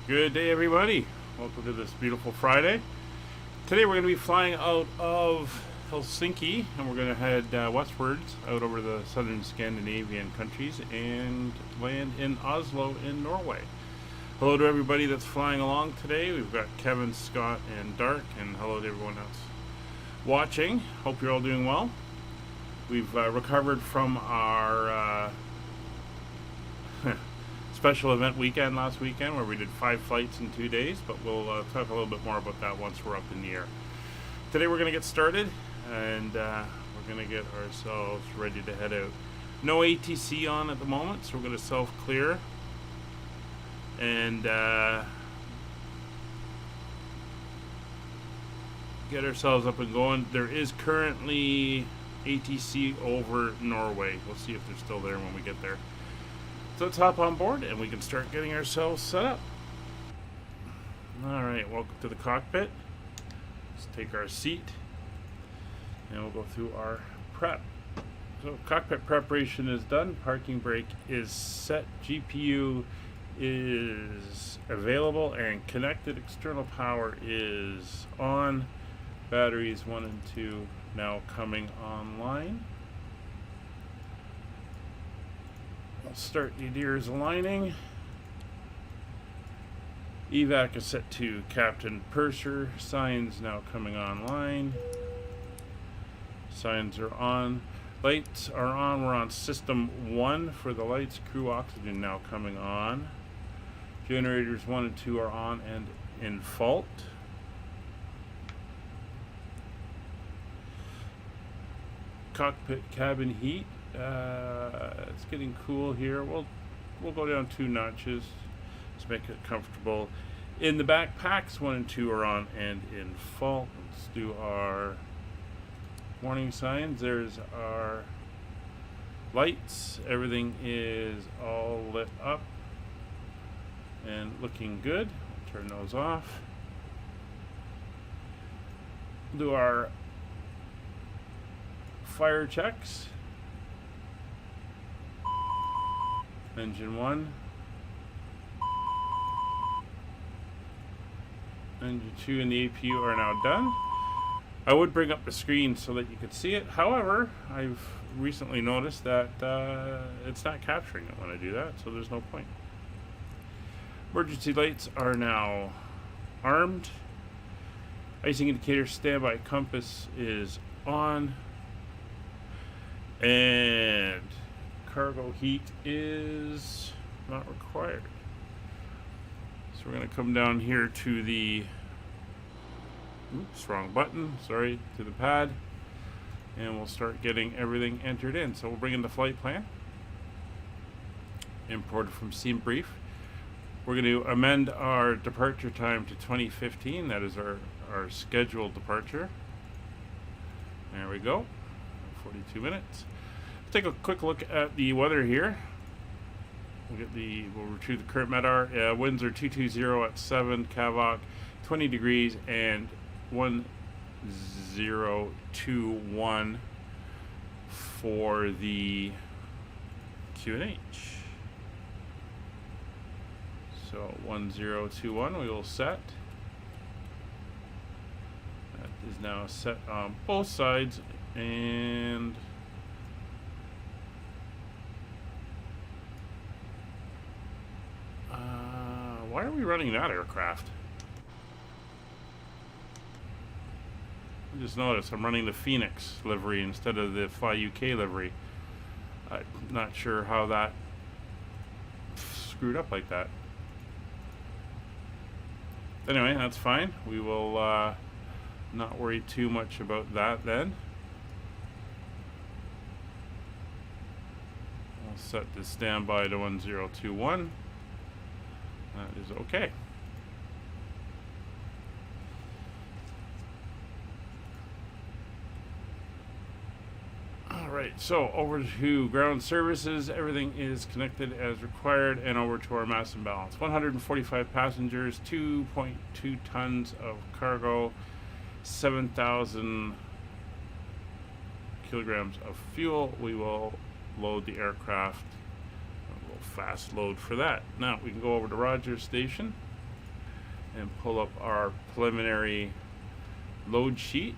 Good day, everybody. Welcome to this beautiful Friday. Today we're going to be flying out of Helsinki and we're going to head westwards out over the southern Scandinavian countries and land in Oslo in Norway. Hello to everybody that's flying along today. We've got Kevin, Scott, and Dark, and hello to everyone else watching. Hope you're all doing well. We've recovered from our special event weekend last weekend where we did 5 flights in 2 days, but we'll talk a little bit more about that once we're up in the air. Today we're going to get started and we're going to get ourselves ready to head out. No ATC on at the moment, so we're going to self-clear and get ourselves up and going. There is currently ATC over Norway. We'll see if they're still there when we get there. So let's hop on board and we can start getting ourselves set up. Alright, welcome to the cockpit. Let's take our seat and we'll go through our prep. So cockpit preparation is done, parking brake is set, GPU is available and connected, external power is on, batteries 1 and 2 now coming online. I'll start the gears aligning. EVAC is set to Captain Purser. Signs now coming online. Signs are on. Lights are on. We're on system 1 for the lights. Crew oxygen now coming on. Generators 1 and 2 are on and in fault. Cockpit cabin heat. It's getting cool here. We'll go down 2 notches to make it comfortable. In the backpacks, 1 and 2 are on and in fault. Let's do our warning signs. There's our lights. Everything is all lit up and looking good. We'll turn those off. Do our fire checks. Engine 1. Engine 2 and the APU are now done. I would bring up the screen so that you could see it. However, I've recently noticed that it's not capturing it when I do that, so there's no point. Emergency lights are now armed. Icing indicator standby compass is on. And cargo heat is not required. So we're going to come down here to the wrong button, sorry, to the pad, and we'll start getting everything entered in. So we'll bring in the flight plan, imported from Seam Brief. We're going to amend our departure time to 2015. That is our scheduled departure. There we go, 42 minutes. Take a quick look at the weather here. We'll retrieve the current MEDAR. Winds are 220 at 7 Kavak, 20 degrees and 1021 for the QNH. So 1021 we will set. That is now set on both sides, and why are we running that aircraft? I just noticed I'm running the Phoenix livery instead of the Fly UK livery. I'm not sure how that screwed up like that. Anyway, that's fine. We will not worry too much about that then. I'll set the standby to 1021. That is okay. Alright, so over to ground services. Everything is connected as required, and over to our mass and balance. 145 passengers, 2.2 tons of cargo, 7,000 kilograms of fuel. We will load the aircraft. A little fast load for that. Now we can go over to Rogers Station. and pull up our preliminary load sheet.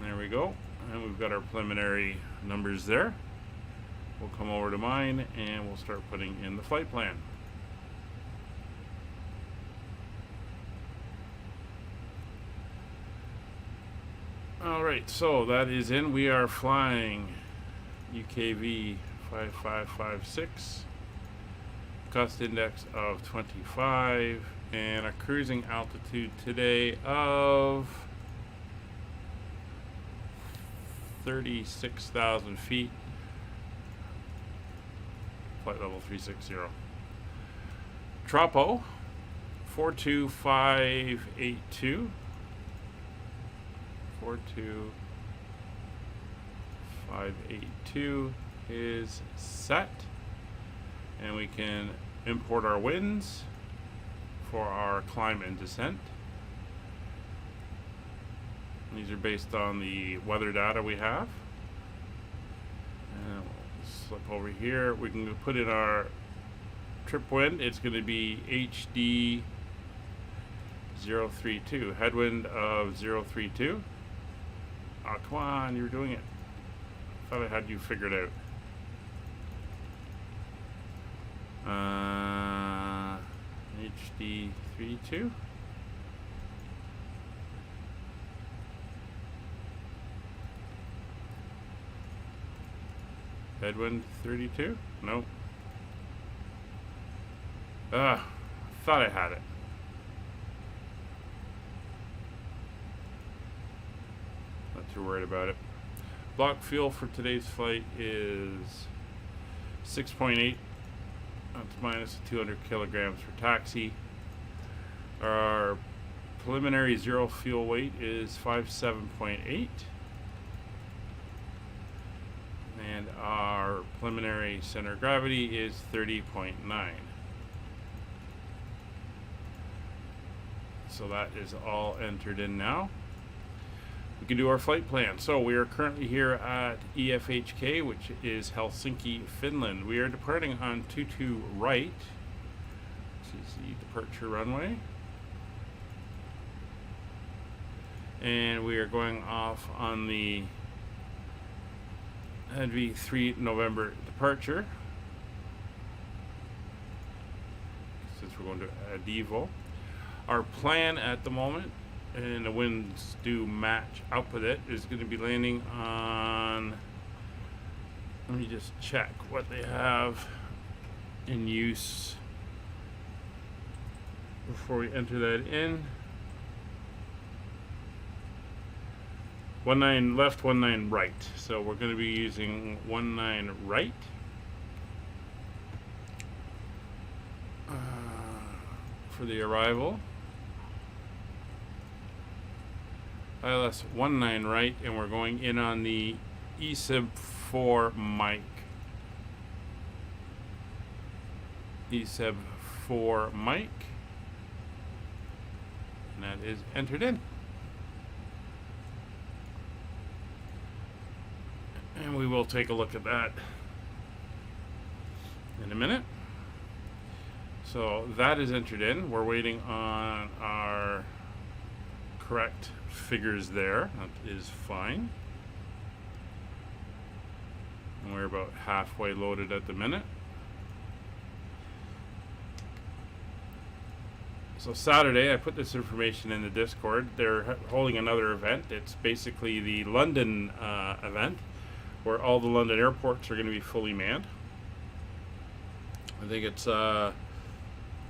There we go, and we've got our preliminary numbers there. We'll come over to mine and we'll start putting in the flight plan. Alright, so that is in. We are flying UKV 5556, gust index of 25, and a cruising altitude today of 36,000 feet, flight level 360. Tropo 42582. 42582 is set, and we can import our winds for our climb and descent. These are based on the weather data we have. And we'll slip over here. We can put in our trip wind. It's going to be HD 032, headwind of 032. Oh, come on, you're doing it. I thought I had you figured out. HD 32. Headwind 32? Nope. Thought I had it. Not too worried about it. Block fuel for today's flight is 6.8. That's minus 200 kilograms for taxi. Our preliminary zero fuel weight is 57.8. And our preliminary center of gravity is 30.9. So that is all entered in now. We can do our flight plan. So we are currently here at EFHK, which is Helsinki, Finland. We are departing on 22 right. This is the departure runway. And we are going off on the NV3 November departure, since we're going to Adivo. Our plan at the moment, and the winds do match up with it, is going to be landing on, let me just check what they have in use before we enter that in. 19 left, 19 right. So we're going to be using 19 right. For the arrival. ILS 19 right, and we're going in on the ESIB 4 mic. ESIB 4 mic. And that is entered in. And we will take a look at that in a minute. So that is entered in. We're waiting on our correct figures there. That is fine. And we're about halfway loaded at the minute. So Saturday, I put this information in the Discord. They're holding another event. It's basically the London event, where all the London airports are going to be fully manned. I think it's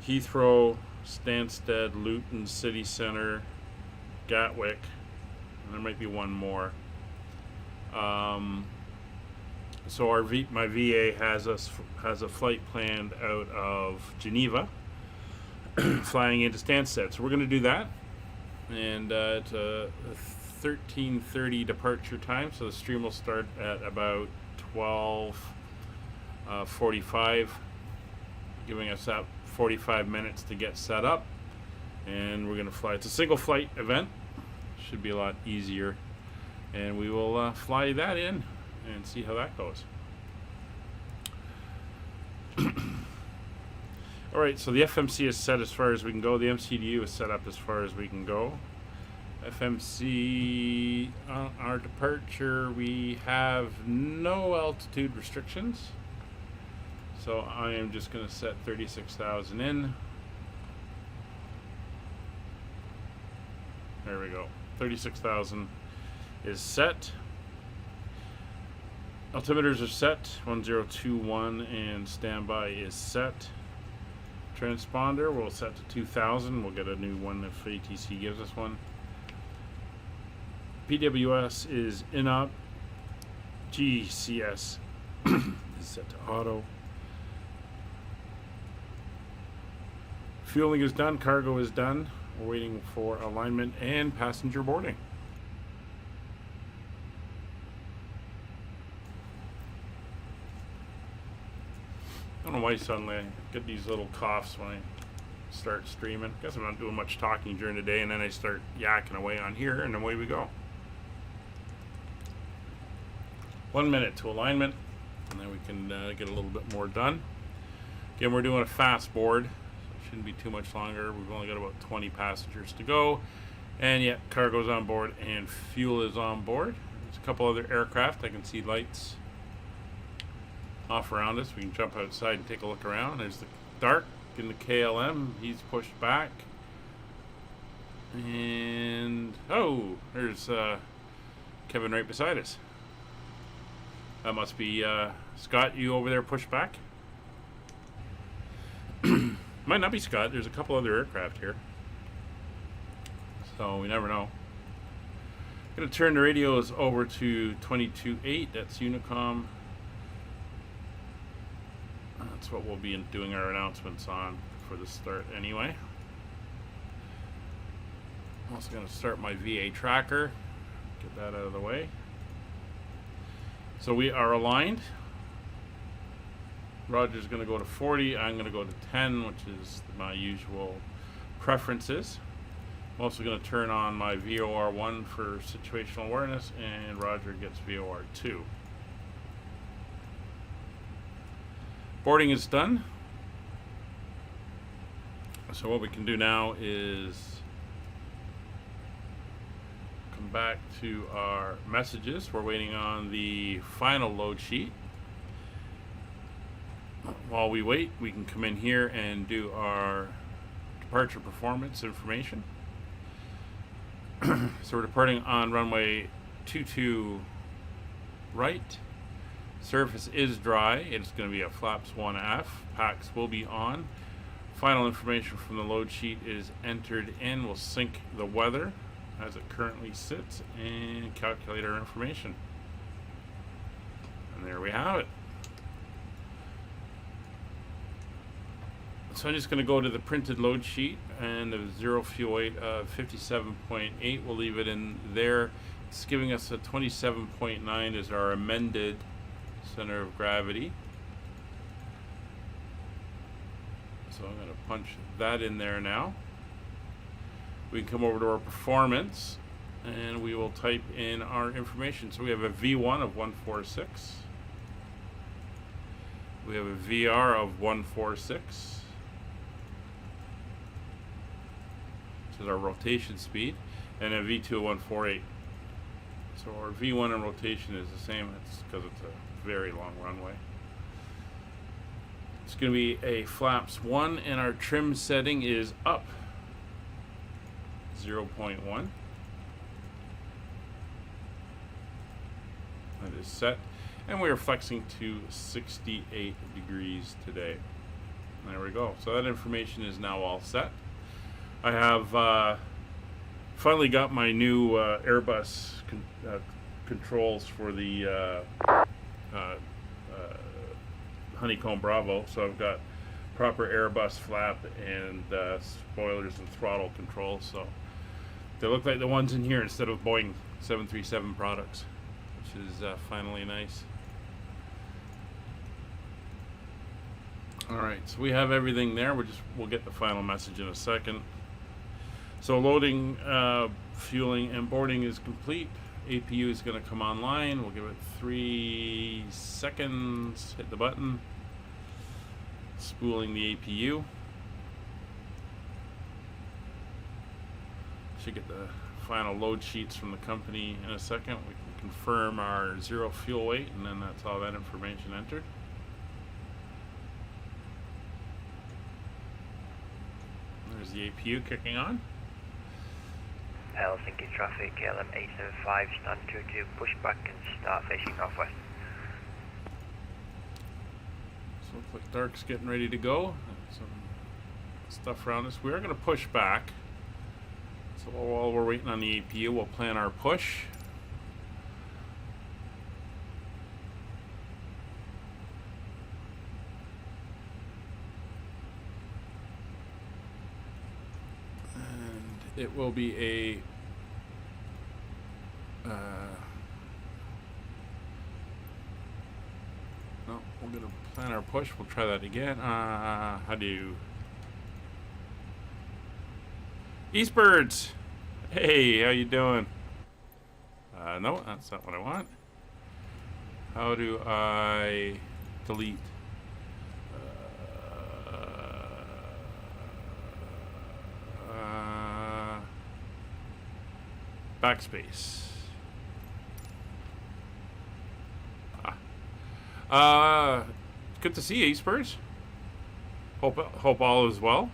Heathrow, Stansted, Luton, City Centre, Gatwick, and there might be one more. So my VA has a flight planned out of Geneva, flying into Stansted. So we're going to do that, and it's a 13:30 departure time. So the stream will start at about 12:45, giving us that 45 minutes to get set up, and we're going to fly. It's a single flight event. Should be a lot easier, and we will fly that in and see how that goes. Alright, so the FMC is set as far as we can go. The MCDU is set up as far as we can go. FMC, on our departure, we have no altitude restrictions. So I am just going to set 36,000 in. There we go. 36,000 is set. Altimeters are set. 1021 and standby is set. Transponder we'll set to 2,000. We'll get a new one if ATC gives us one. PWS is in up. GCS is set to auto. Fueling is done. Cargo is done. We're waiting for alignment and passenger boarding. I don't know why suddenly I get these little coughs when I start streaming. I guess I'm not doing much talking during the day, and then I start yakking away on here, and away we go. 1 minute to alignment, and then we can get a little bit more done. Again, we're doing a fast board, so it shouldn't be too much longer. We've only got about 20 passengers to go, and yet cargo's on board and fuel is on board. There's a couple other aircraft. I can see lights off around us. We can jump outside and take a look around. There's the Dark in the KLM. He's pushed back, and oh, there's Kevin right beside us. That must be Scott. You over there pushed back? Might not be Scott. There's a couple other aircraft here, so we never know. Gonna turn the radios over to 22.8. That's Unicom. That's what we'll be doing our announcements on for the start anyway. I'm also going to start my VA tracker. Get that out of the way. So we are aligned. Roger's going to go to 40. I'm going to go to 10, which is my usual preferences. I'm also going to turn on my VOR1 for situational awareness, and Roger gets VOR2. Boarding is done. So what we can do now is come back to our messages. We're waiting on the final load sheet. While we wait, we can come in here and do our departure performance information. So we're departing on runway 22 right. Surface is dry. It's going to be a flaps 1F. Packs will be on. Final information from the load sheet is entered in. We'll sync the weather as it currently sits and calculate our information. And there we have it. So I'm just going to go to the printed load sheet, and the 0 fuel weight of 57.8. We'll leave it in there. It's giving us a 27.9 as our amended center of gravity. So I'm going to punch that in there now. We can come over to our performance, and we will type in our information. So we have a V1 of 146. We have a VR of 146. Which is our rotation speed, and a V2 of 148. So our V1 and rotation is the same. It's because it's a very long runway. It's going to be a flaps 1, and our trim setting is up 0.1. That is set, and we are flexing to 68 degrees today. There we go. So that information is now all set. I have finally got my new Airbus controls for the Honeycomb Bravo. So I've got proper Airbus flap and spoilers and throttle controls. So they look like the ones in here instead of Boeing 737 products, which is finally nice. All right, so we have everything there. We'll get the final message in a second. So loading, fueling, and boarding is complete. APU is going to come online. We'll give it 3 seconds. Hit the button. Spooling the APU. Should get the final load sheets from the company in a second. We can confirm our 0 fuel weight, and then that's all that information entered. There's the APU kicking on. Helsinki traffic, KLM 875, stand 22, push back and start facing northwest. So looks like dark's getting ready to go. Some stuff around us. We are going to push back. So while we're waiting on the APU, we'll plan our push. It will be a no, we're gonna plan our push. We'll try that again. How do you Eastbirds? Hey, how you doing? No, that's not what I want. How do I delete? Backspace. Good to see you, Spurs. Hope all is well.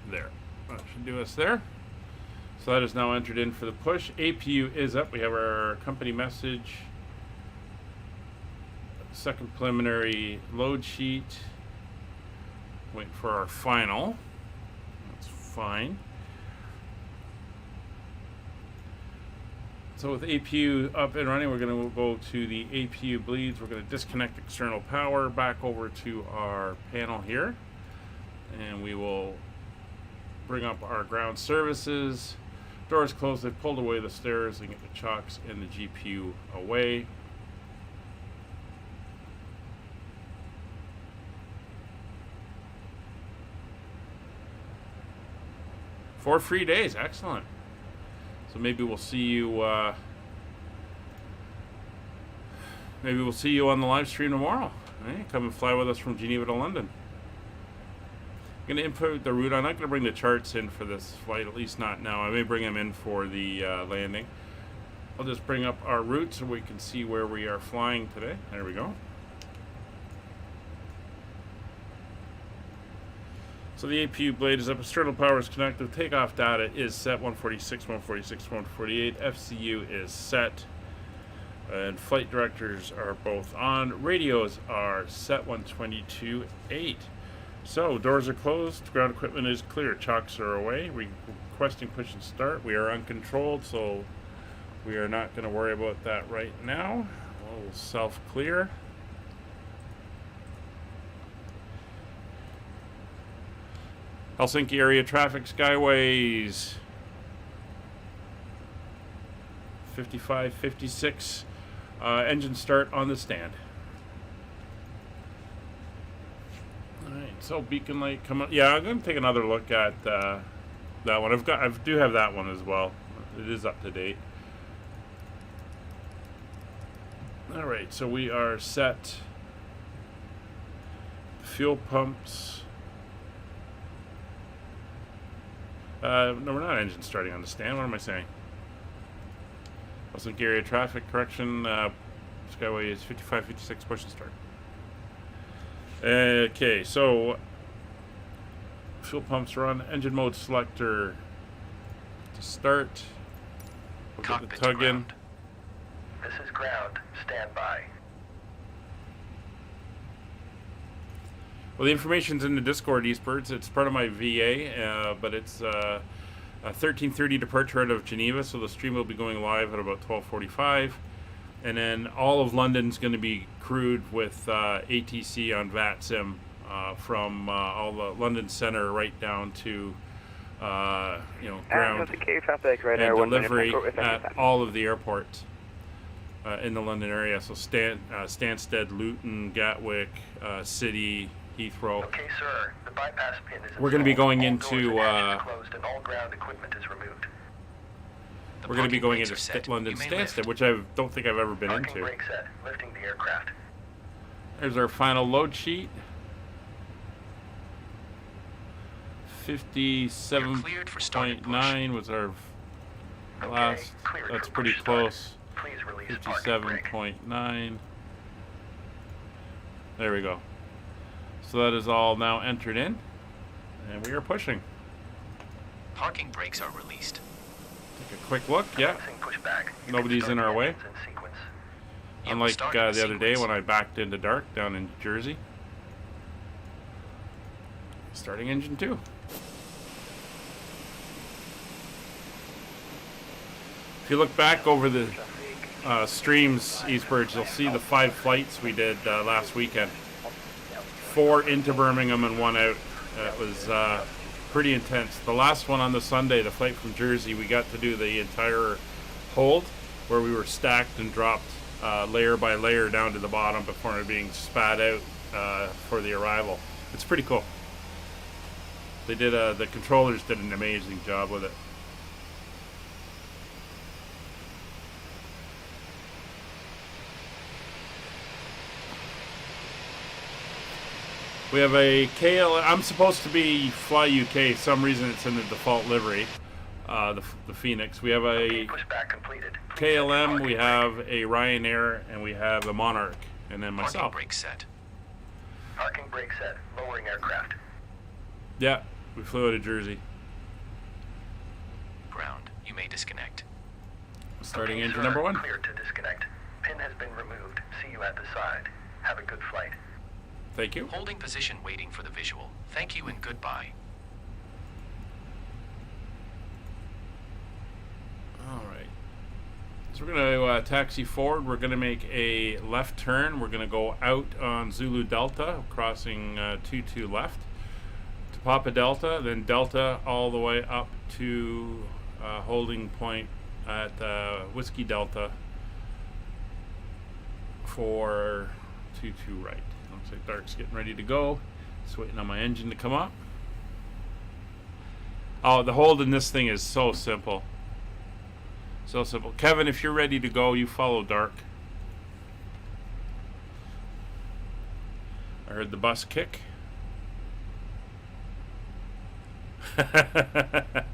And there. That should do us there. So that is now entered in for the push. APU is up. We have our company message. Second preliminary load sheet. Wait for our final. That's fine. So with APU up and running, we're going to go to the APU bleeds. We're going to disconnect external power back over to our panel here. And we will bring up our ground services. Doors closed. They pulled away the stairs and get the chocks and the GPU away. Four free days, excellent. So maybe we'll see you. Maybe we'll see you on the live stream tomorrow. Hey, come and fly with us from Geneva to London. I'm going to input the route. I'm not going to bring the charts in for this flight, at least not now. I may bring them in for the landing. I'll just bring up our route so we can see where we are flying today. There we go. So the APU blade is up, external power is connected, takeoff data is set, 146, 146, 148, FCU is set, and flight directors are both on, radios are set 122.8. So doors are closed, ground equipment is clear, chocks are away, requesting push and start, we are uncontrolled, so we are not going to worry about that right now. We'll self-clear. Helsinki area traffic skyways 55, 56. Engine start on the stand. Alright, so beacon light coming. Yeah, I'm going to take another look at that one. I do have that one as well. It is up to date. Alright, so we are set. Fuel pumps. No, we're not engine starting on the stand. What am I saying? Helsinki area traffic correction. Skyway is 55, 56. Push and start. Okay, so fuel pumps are on. Engine mode selector to start. We'll get the tug in. This is ground. Stand by. Well, the information's in the Discord, Eastbirds. It's part of my VA, but it's a 13:30 departure out of Geneva, so the stream will be going live at about 12:45. And then all of London's going to be crewed with ATC on VATSim from all the London Centre right down to ground and delivery at all of the airports in the London area. So Stansted, Luton, Gatwick, City, Heathrow. Okay, sir. The bypass pin is We're going to be going into closed and all ground equipment is removed. We're going to be going into London Stansted, which I don't think I've ever been into. Brake set. Lifting the aircraft. There's our final load sheet. 57.9 was our last. That's pretty close. 57.9. There we go. So that is all now entered in, and we are pushing. Parking brakes are released. Take a quick look. Yeah, nobody's in our way. Unlike the other day when I backed into dark down in Jersey. Starting engine 2. If you look back over the streams, Eastbirds, you'll see the 5 flights we did last weekend. 4 into Birmingham and 1 out. It was pretty intense. The last one on the Sunday, the flight from Jersey, we got to do the entire hold where we were stacked and dropped layer by layer down to the bottom before being spat out for the arrival. It's pretty cool. They did the controllers did an amazing job with it. We have a KL. I'm supposed to be Fly UK. Some reason it's in the default livery. The Phoenix. We have a KLM. We have a Ryanair, and we have a Monarch, and then myself. Parking brake set. Parking brake set. Lowering aircraft. Yeah, we flew out of Jersey. Ground. You may disconnect. Starting engine number 1. Cleared to disconnect. Pin has been removed. See you at the side. Have a good flight. Thank you. Holding position, waiting for the visual. Thank you and goodbye. All right. So we're going to taxi forward. We're going to make a left turn. We're going to go out on Zulu Delta, crossing 22 left to Papa Delta, then Delta all the way up to holding point at Whiskey Delta for 22 right. Looks like Dark's getting ready to go. Just waiting on my engine to come up. Oh, the hold in this thing is so simple. So simple. Kevin, if you're ready to go, you follow Dark. I heard the bus kick. That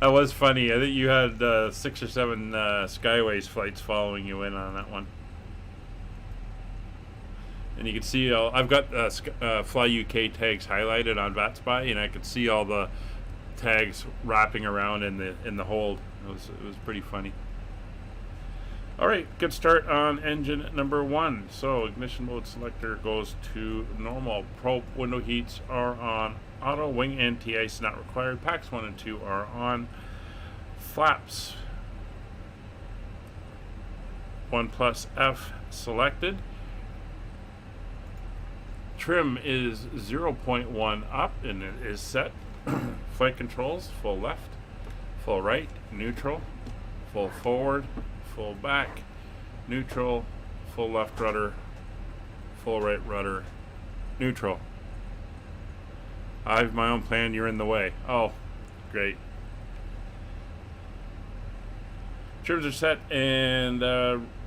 was funny. I think you had 6 or 7 Skyways flights following you in on that one. And you can see I've got Fly UK tags highlighted on VATSim, and I could see all the tags wrapping around in the hold. It was pretty funny. All right, good start on engine number 1. So ignition mode selector goes to normal. Probe window heats are on auto. Wing anti-ice not required. Packs 1 and 2 are on. Flaps 1+F selected. Trim is 0.1 up and it is set. Flight controls, full left, full right, neutral, full forward, full back, neutral, full left rudder, full right rudder, neutral. I have my own plan, you're in the way. Oh, great. Trims are set and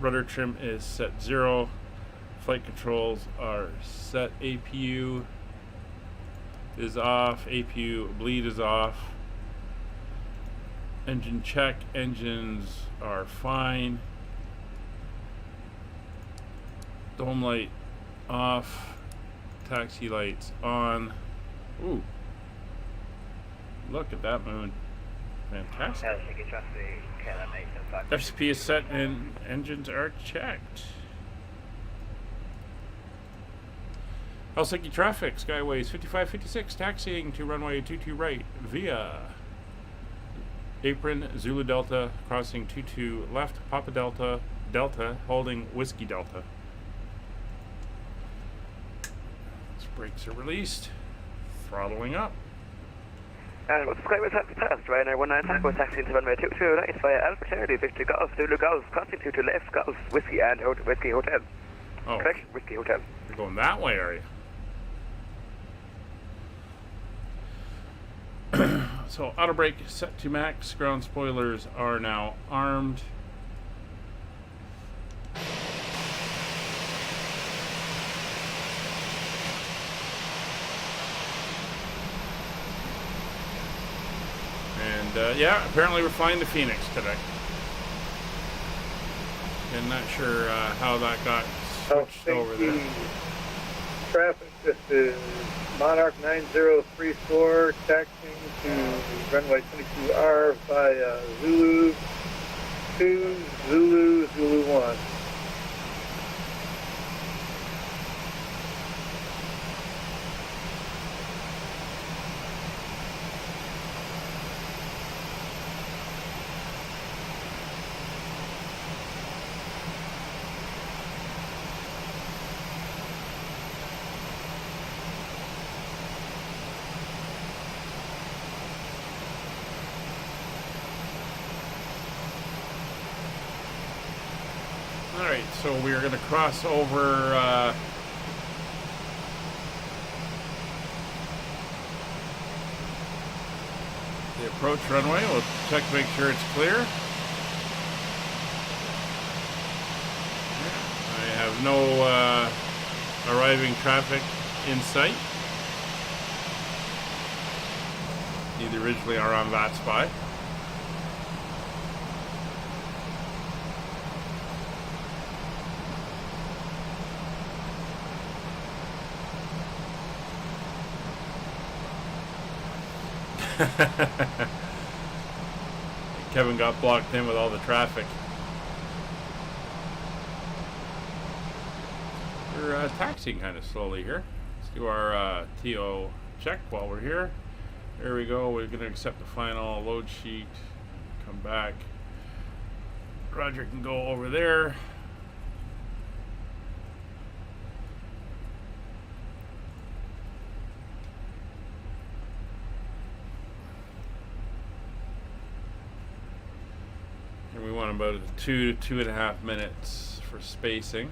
rudder trim is set 0. Flight controls are set. APU is off. APU bleed is off. Engine check. Engines are fine. Dome light off. Taxi lights on. Ooh. Look at that moon. Fantastic. Helsinki traffic, KLM 875. FCP is set and engines are checked. Helsinki traffic, Skyways 5556, taxiing to runway 22 right via apron, Zulu Delta, crossing 22 left, Papa Delta, Delta, holding Whiskey Delta. Brakes are released, throttling up. And what's Skyways taxi past, Ryanair 19 Taco, taxiing to runway 22 right via Alpha Charlie, Victor Golf, Zulu Golf, crossing 22 left, Golf, Whiskey and Whiskey Hotel. Oh, correct? Whiskey Hotel. You're going that way, are you? So auto brake set to max. Ground spoilers are now armed. And yeah, apparently we're flying the Phoenix today. And not sure how that got switched over there. Traffic, this is Monarch 9034 taxiing to runway 22R via Zulu 2, Zulu 1. Alright, so we're going to cross over the approach runway. We'll check to make sure it's clear. I have no arriving traffic in sight. Either originally or on VATSim. Kevin got blocked in with all the traffic. We're taxiing kind of slowly here. Let's do our TO check while we're here. There we go. We're going to accept the final load sheet. Come back. Roger can go over there. And we want about 2 to 2.5 minutes for spacing.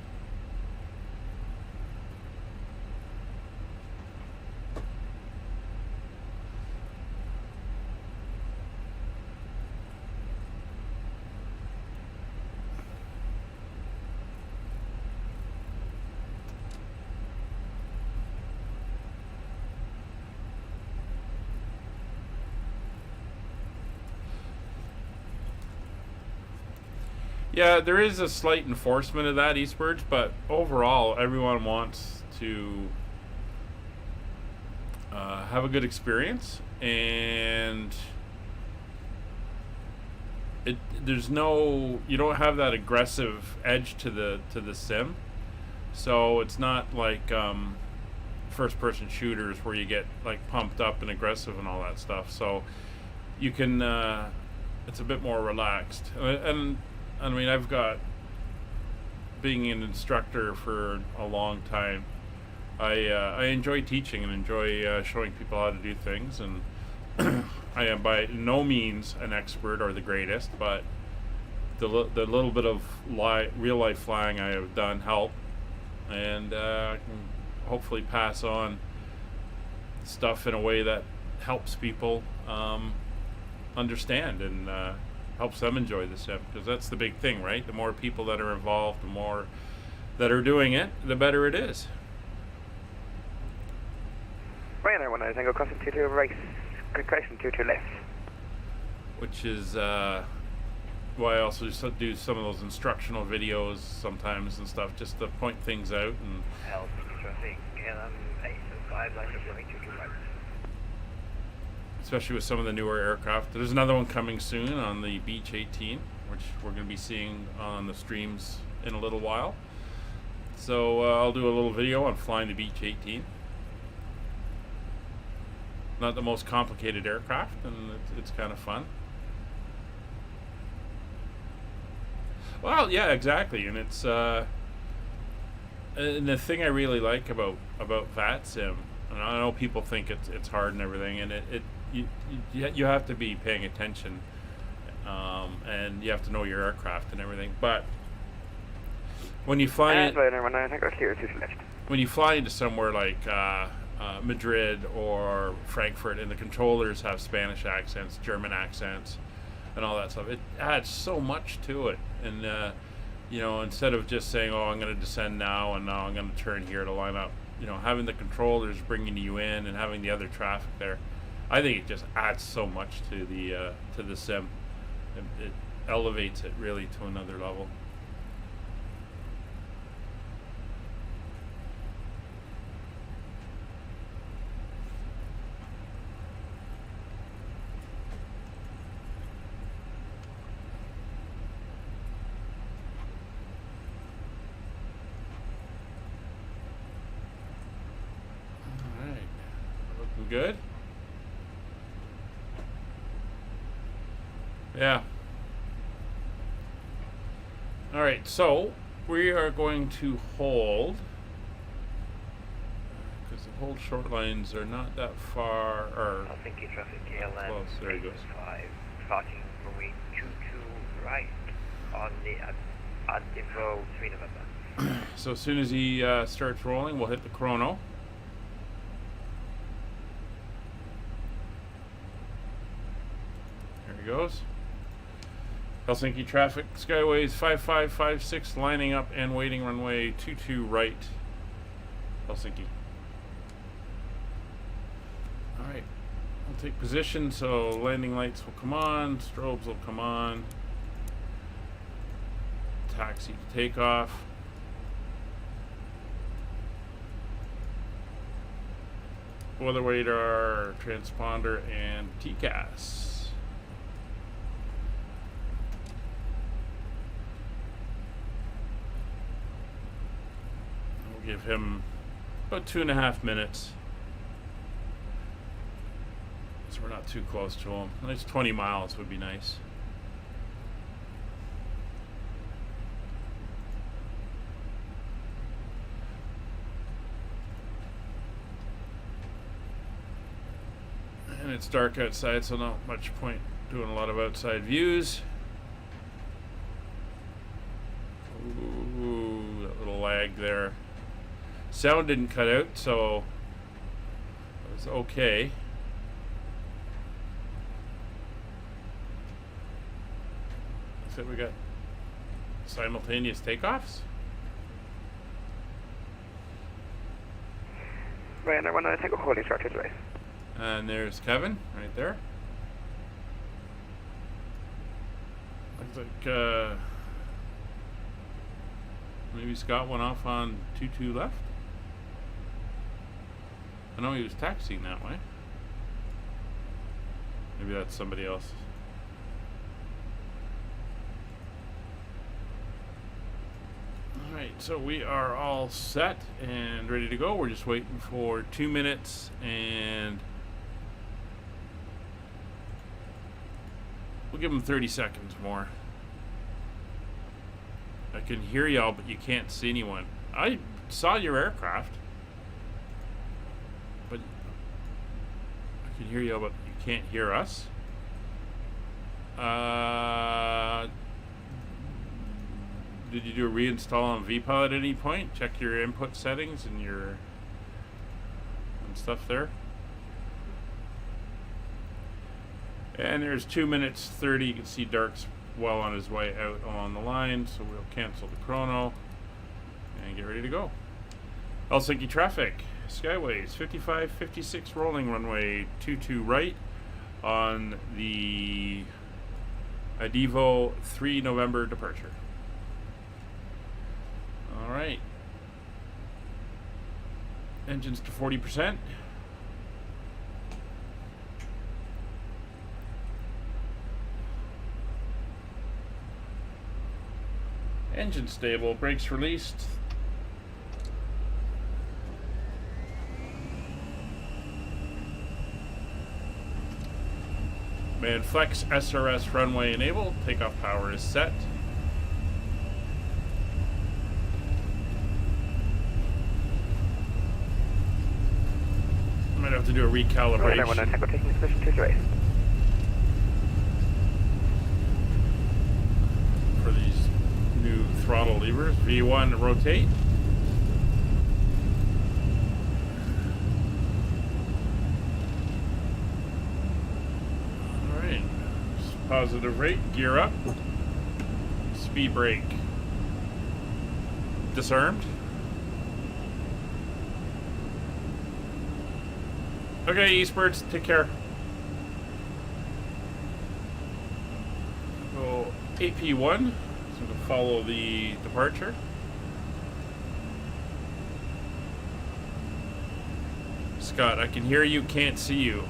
Yeah, there is a slight enforcement of that eastwards, but overall, everyone wants to have a good experience, and there's no, you don't have that aggressive edge to the sim, so it's not like first-person shooters where you get like pumped up and aggressive and all that stuff. So you can, it's a bit more relaxed, and I mean, I've got, being an instructor for a long time, I enjoy teaching and enjoy showing people how to do things, and I am by no means an expert or the greatest, but the little bit of real life flying I have done help, and I can hopefully pass on stuff in a way that helps people understand and helps them enjoy the sim, because that's the big thing, right? The more people that are involved, the more that are doing it, the better it is. Ryanair 19 Tango crossing 22 right, correction 22 left. Which is why I also do some of those instructional videos sometimes and stuff, just to point things out. And Helsinki traffic, Eiffel 5, line of 22 right. Especially with some of the newer aircraft. There's another one coming soon on the Beech 18, which we're going to be seeing on the streams in a little while. So I'll do a little video on flying the Beech 18. Not the most complicated aircraft, and it's kind of fun. Well, yeah, exactly, and it's and the thing I really like about VATSim, and I know people think it's hard and everything, and you have to be paying attention, and you have to know your aircraft and everything. But when you fly when you fly into somewhere like Madrid or Frankfurt, and the controllers have Spanish accents, German accents, and all that stuff. It adds so much to it. And you know, instead of just saying, "Oh, I'm going to descend now, and now I'm going to turn here to line up," you know, having the controllers bringing you in and having the other traffic there, I think it just adds so much to the sim. It elevates it really to another level. Good. Yeah. All right, so we are going to hold because the hold short lines are not that far. Or Helsinki traffic KLM close. There he goes. 5, parking runway 22 right on the Adivro 3 November. So as soon as he starts rolling, we'll hit the chrono. There he goes. Helsinki traffic, Skyways 5556 lining up and waiting runway 22 right. Helsinki. Alright, we'll take position, so landing lights will come on, strobes will come on. Taxi to takeoff. Weather radar, transponder, and TCAS. Give him about 2.5 minutes, so we're not too close to him. Nice 20 miles would be nice. And it's dark outside, so not much point doing a lot of outside views. Ooh, that little lag there. Sound didn't cut out, so it was okay. So we got simultaneous takeoffs. Right, I want to take a holding structure race. And there's Kevin right there. Looks like maybe Scott went off on 22 left. I know he was taxiing that way. Maybe that's somebody else. Alright, so we are all set and ready to go. We're just waiting for 2 minutes, and we'll give them 30 seconds more. I can hear y'all, but you can't see anyone. I saw your aircraft, but I can hear y'all, but you can't hear us. Did you do a reinstall on VPilot at any point? Check your input settings and your stuff there. And there's 2 minutes 30. You can see Dark's well on his way out along the line, so we'll cancel the chrono and get ready to go. Helsinki traffic, Skyways 5556 rolling runway 22 right on the Adivo 3 November departure. All right, engines to 40%. Engine stable, brakes released. Man flex SRS runway enabled. Takeoff power is set. I might have to do a recalibration. Right, I taking this position to race. For these new throttle levers. V1 rotate. Positive rate, gear up. Speed brake. Disarmed. Okay, Eastbirds, take care. So, AP1, so we'll follow the departure. Scott, I can hear you, can't see you.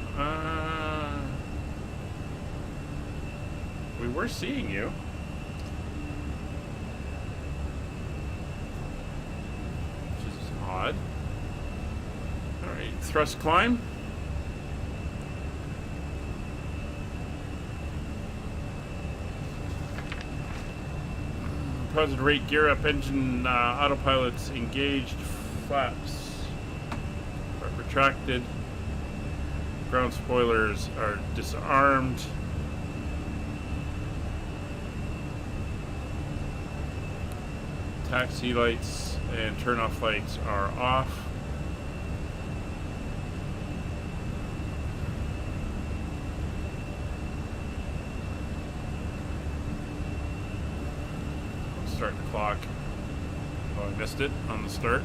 We were seeing you. Which is odd. Alright, thrust climb. Positive rate, gear up, engine autopilot's engaged, flaps are retracted, ground spoilers are disarmed. Taxi lights and turn off lights are off. Start the clock. Oh, I missed it on the start.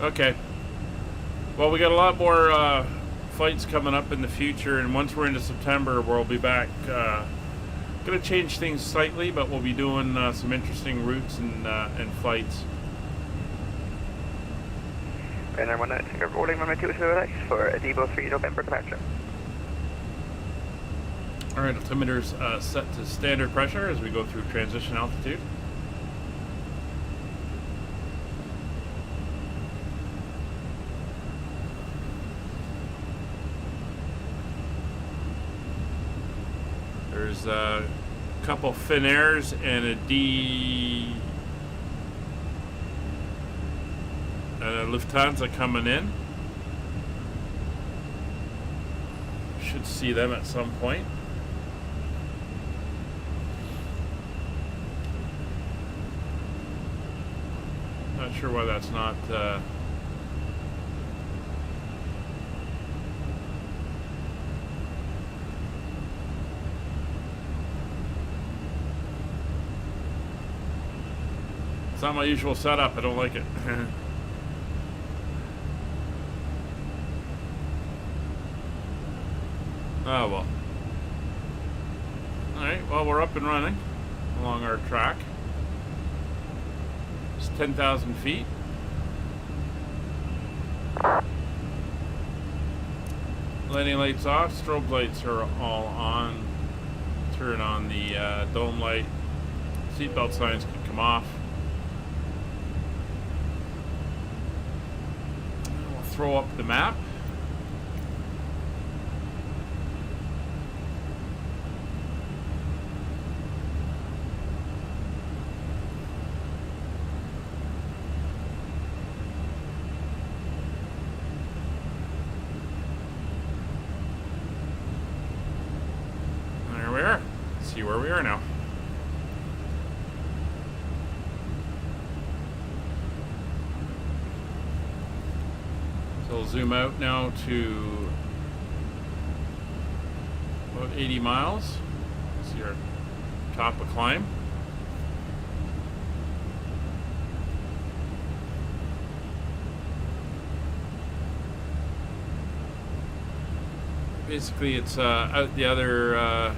Okay. Well, we got a lot more flights coming up in the future, and once we're into September, we'll be back. Going to change things slightly, but we'll be doing some interesting routes and flights. And I want to rolling runway 22 right for a Debo 3 November departure. All right, altimeter's set to standard pressure as we go through transition altitude. There's a couple Finairs and a Lufthansa coming in. Should see them at some point. Not sure why that's not it's not my usual setup. I don't like it. Oh well. Alright, well, we're up and running along our track. It's 10,000 feet. Landing lights off, strobe lights are all on. Turn on the dome light. Seatbelt signs can come off. We'll throw up the map. See where we are now. So we'll zoom out now to about 80 miles. See our top of climb. Basically, it's out the other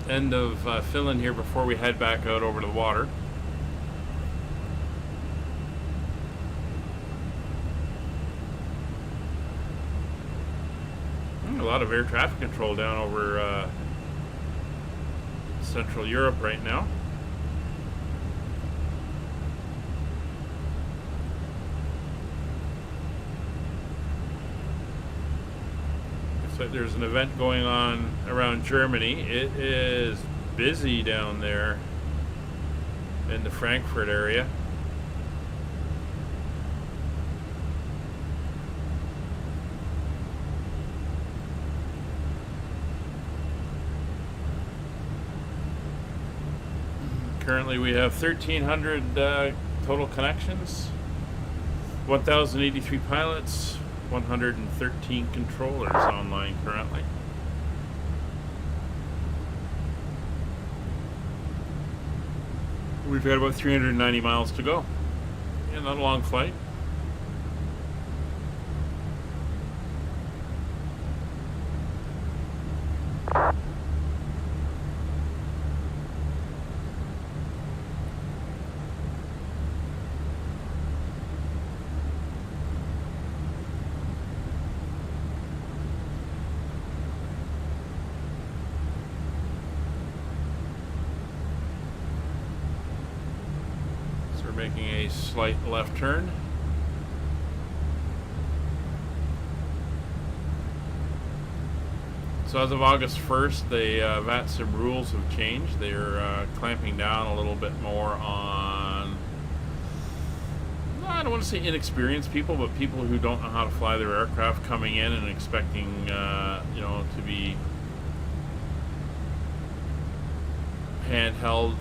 end of filling here before we head back out over to the water. A lot of air traffic control down over Central Europe right now. There's an event going on around Germany. It is busy down there in the Frankfurt area. Currently we have 1,300 total connections, 1,083 pilots, 113 controllers online currently. We've got about 390 miles to go. Yeah, not a long flight. Making a slight left turn. So as of August 1st, the VATSim rules have changed. They're clamping down a little bit more on, I don't want to say inexperienced people, but people who don't know how to fly their aircraft coming in and expecting, you know, to be handheld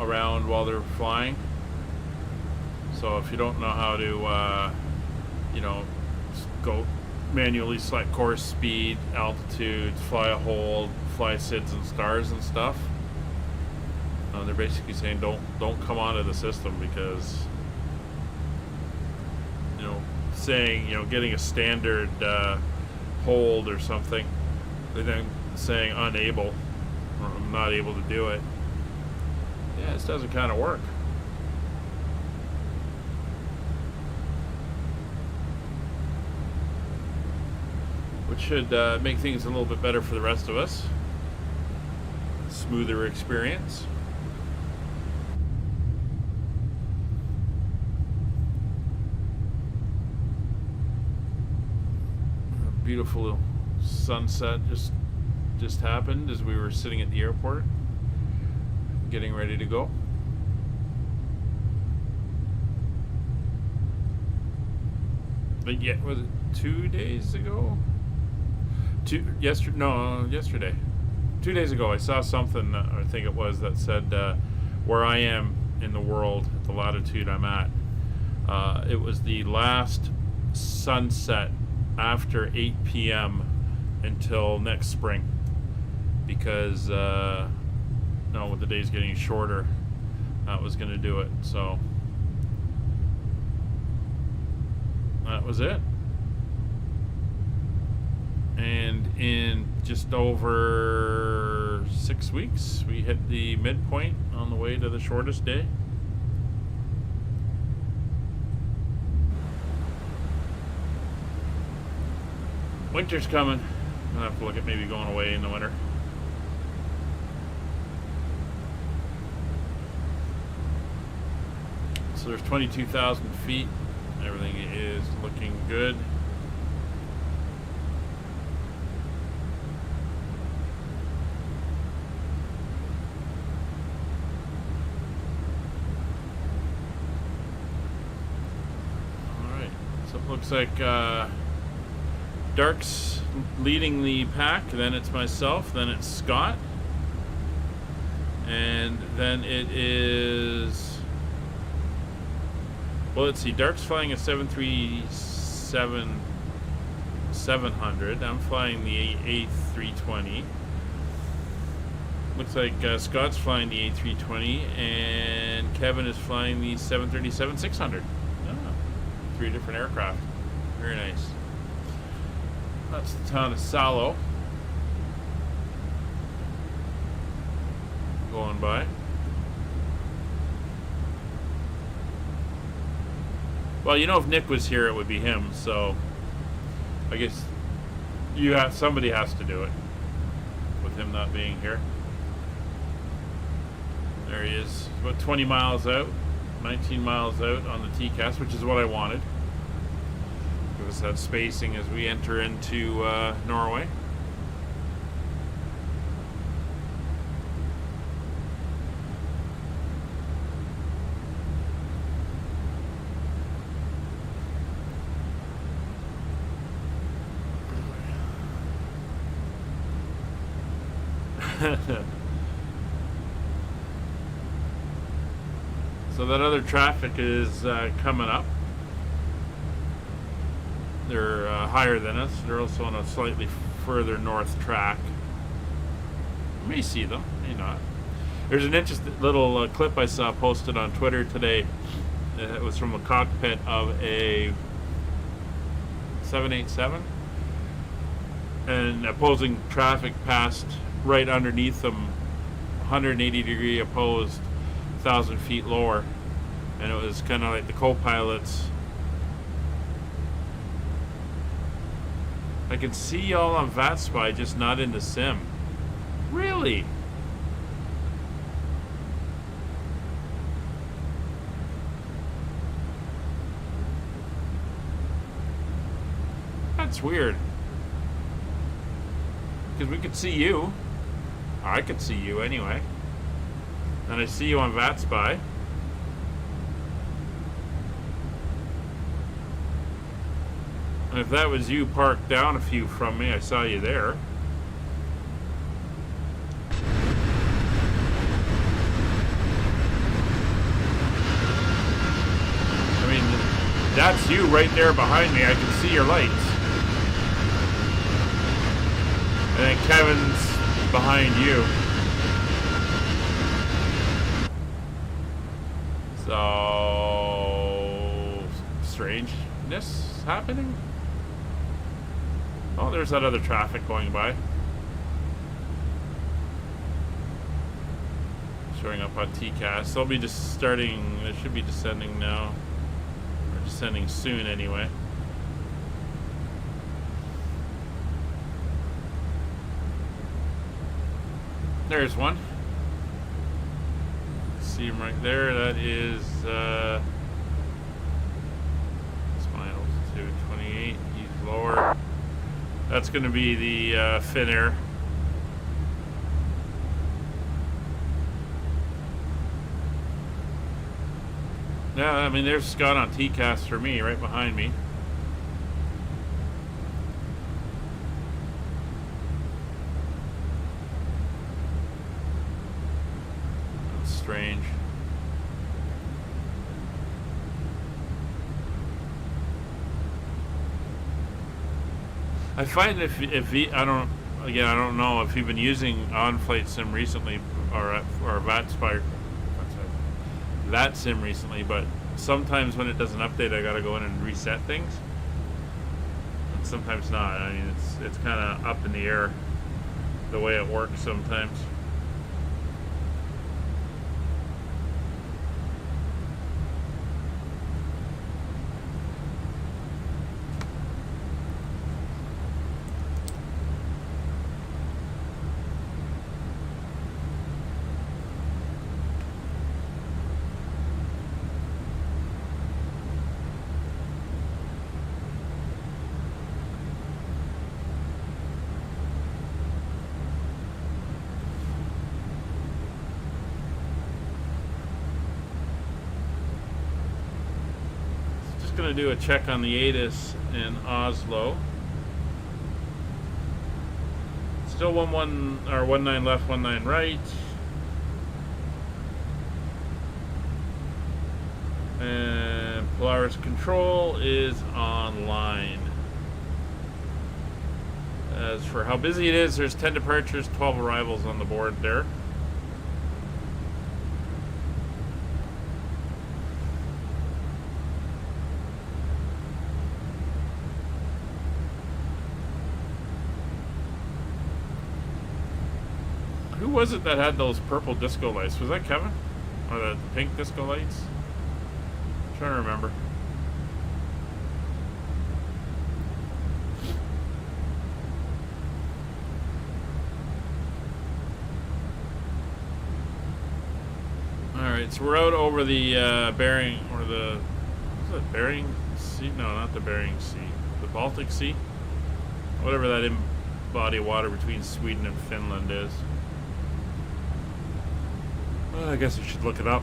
around while they're flying. So if you don't know how to, you know, go manually select course, speed, altitude, fly a hold, fly SIDS and stars and stuff, they're basically saying don't come onto the system because, you know, saying, you know, getting a standard hold or something, they're then saying unable or I'm not able to do it. Yeah, this doesn't kind of work. Which should make things a little bit better for the rest of us. Smoother experience. A beautiful sunset just happened as we were sitting at the airport, getting ready to go. But yeah, was it 2 days ago? Yesterday. 2 days ago, I saw something, I think it was, that said where I am in the world, at the latitude I'm at, it was the last sunset after 8 p.m. until next spring. Because, with the days getting shorter, that was going to do it. So, that was it. And in just over 6 weeks, we hit the midpoint on the way to the shortest day. Winter's coming. I'm gonna have to look at maybe going away in the winter. So there's 22,000 feet. Everything is looking good. Looks like Dark's leading the pack, then it's myself, then it's Scott, and then it is, well, let's see, Dark's flying a 737-700, I'm flying the A320, looks like Scott's flying the A320, and Kevin is flying the 737-600. 3 different aircraft. Very nice. That's the town of Salo. Going by. Well, you know, if Nick was here, it would be him. So, I guess somebody has to do it. With him not being here. There he is. About 20 miles out. 19 miles out on the TCAS, which is what I wanted. Give us that spacing as we enter into Norway. So that other traffic is coming up. They're higher than us. They're also on a slightly further north track. You may see them, may not. There's an interesting little clip I saw posted on Twitter today. It was from the cockpit of a 787, and opposing traffic passed right underneath them, 180 degree opposed, 1,000 feet lower, and it was kind of like the co-pilots. I can see y'all on VATSim, just not in the sim. Really? That's weird. Because we could see you. Or I could see you anyway. And I see you on VATSim. And if that was you parked down a few from me, I saw you there. I mean, that's you right there behind me. I can see your lights. And then Kevin's behind you. So, strangeness happening? Oh, there's that other traffic going by. Showing up on TCAS. They'll be just starting, they should be descending now. Or descending soon anyway. There's one. See him right there. That is it's my altitude 28. He's lower. That's going to be the Finnair. Yeah, I mean, there's Scott on TCAS for me, right behind me. That's strange. I find if I don't know if you've been using on-flight sim recently or VATSim recently, but sometimes when it does an update, I gotta go in and reset things. And sometimes not. I mean, it's kind of up in the air the way it works sometimes. Going to do a check on the ATIS in Oslo. Still 19 left, 19 right. And Polaris control is online. As for how busy it is, there's 10 departures, 12 arrivals on the board there. Who was it that had those purple disco lights? Was that Kevin? Or the pink disco lights? I'm trying to remember. Alright, so we're out over the Bering, or the, was it Bering Sea? No, not the Bering Sea. The Baltic Sea? Whatever that body of water between Sweden and Finland is. I guess I should look it up.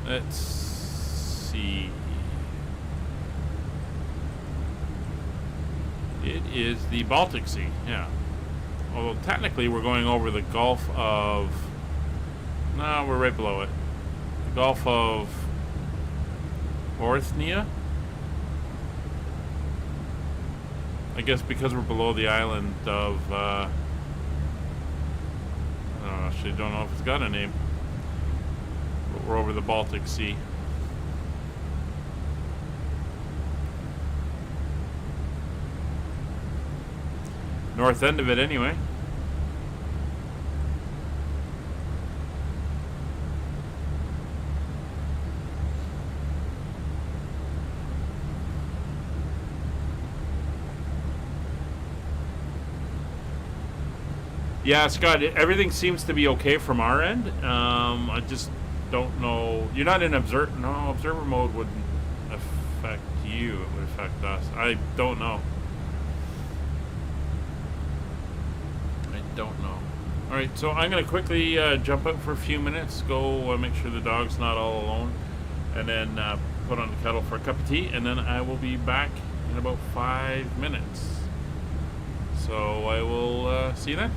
Let's see. It is the Baltic Sea, yeah. Although technically we're going over the Gulf of... No, we're right below it. The Gulf of Orthnia? I guess because we're below the island of... I actually don't know if it's got a name. But we're over the Baltic Sea. North end of it, anyway. Yeah, Scott, everything seems to be okay from our end. I just don't know. You're not in observer. No, observer mode wouldn't affect you. It would affect us. I don't know. Don't know. Alright, so I'm going to quickly jump out for a few minutes, go make sure the dog's not all alone, and then put on the kettle for a cup of tea, and then I will be back in about 5 minutes. So I will see you then.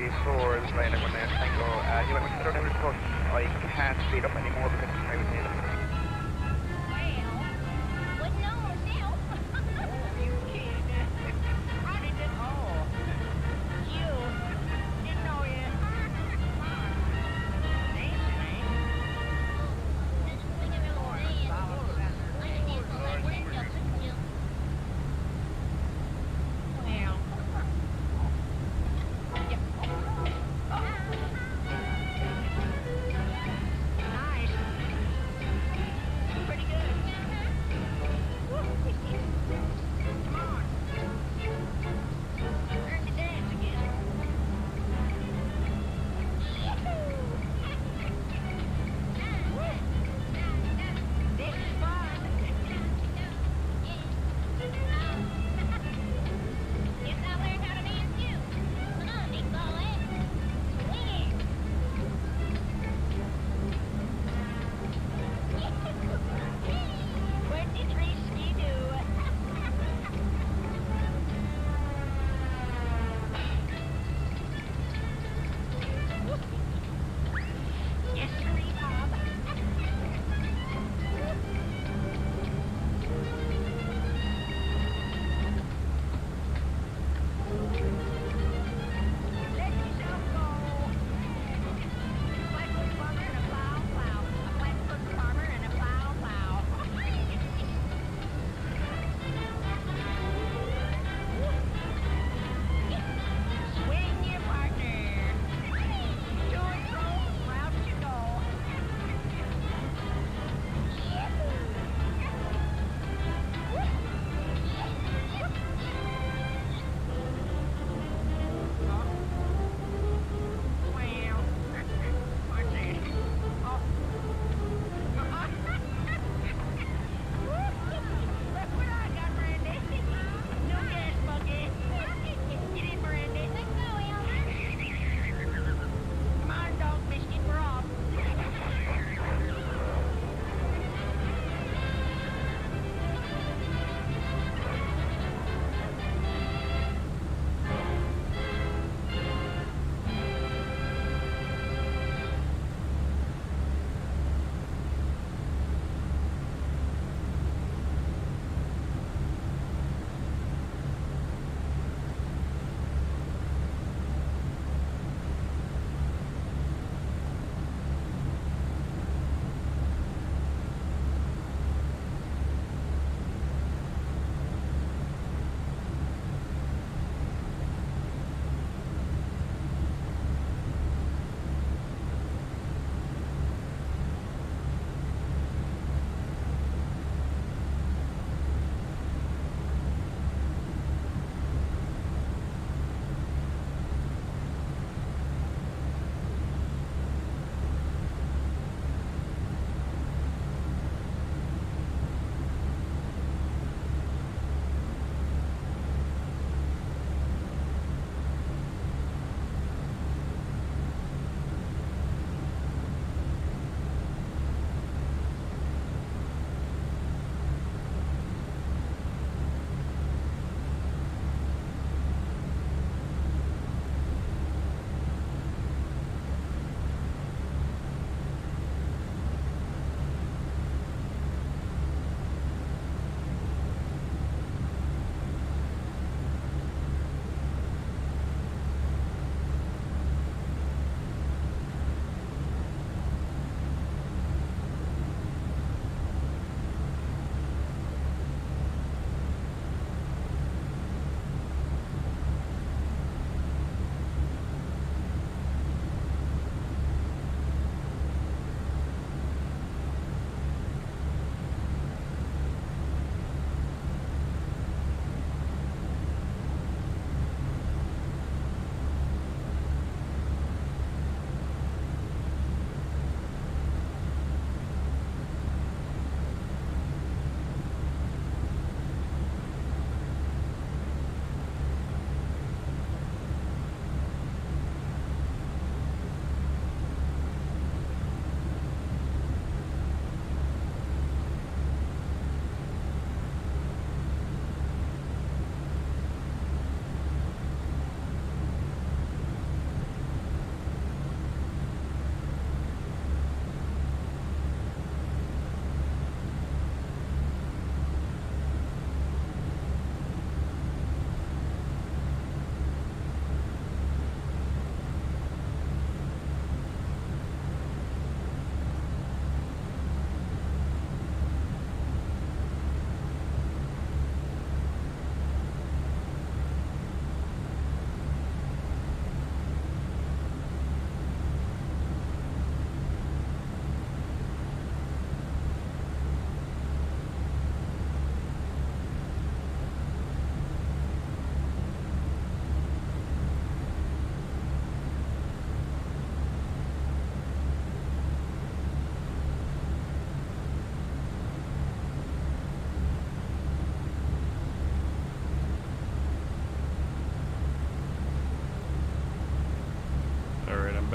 4 is right over there. Tango. You might want to settle down with push. I can't speed up anymore because it's private mail.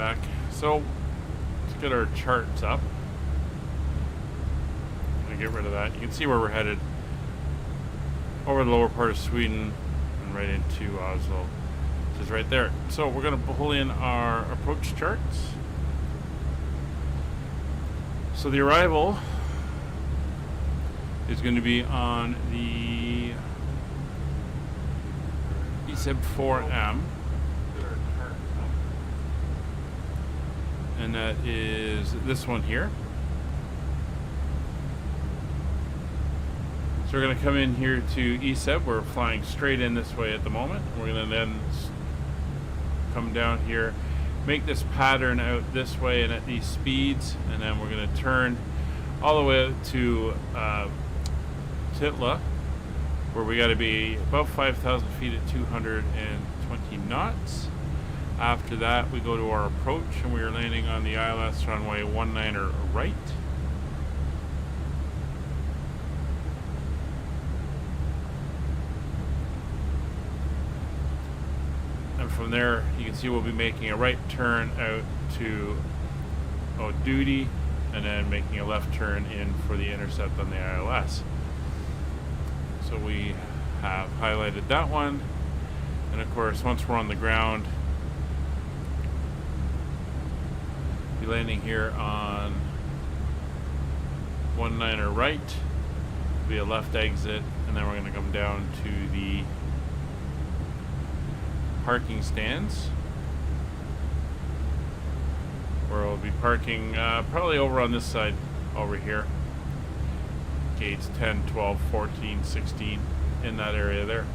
back. So let's get our charts up. I'm gonna get rid of that. You can see where we're headed. Over the lower part of Sweden and right into Oslo, which is right there. So we're gonna pull in our approach charts. So the arrival is going to be on the ESEB 4M, and that is this one here. So we're going to come in here to ESEB. We're flying straight in this way at the moment. We're going to then come down here, make this pattern out this way and at these speeds, and then we're going to turn all the way out to Titla, where we got to be about 5,000 feet at 220 knots. After that, we go to our approach, and we are landing on the ILS runway 19er right. And from there, you can see we'll be making a right turn out to Duty, and then making a left turn in for the intercept on the ILS. So we have highlighted that one, and of course once we're on the ground, be landing here on 19er right, be a left exit, and then we're going to come down to the parking stands, where we'll be parking probably over on this side over here. Gates 10, 12, 14, 16, in that area there.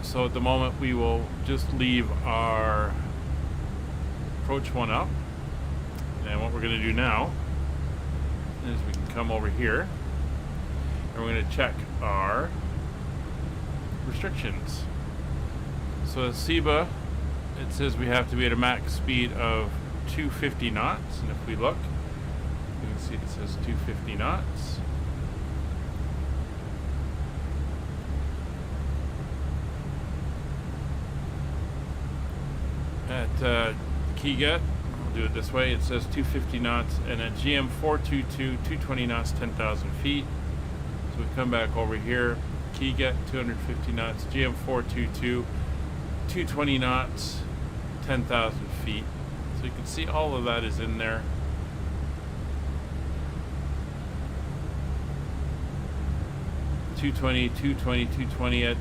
So at the moment we will just leave our approach one up, and what we're going to do now is we can come over here and we're going to check our restrictions. So at SEBA, it says we have to be at a max speed of 250 knots, and if we look, you can see it says 250 knots. At Kiget, we'll do it this way, it says 250 knots, and at GM 422, 220 knots, 10,000 feet. So we come back over here, Kiget, 250 knots, GM 422, 220 knots, 10,000 feet. So you can see all of that is in there. $220 at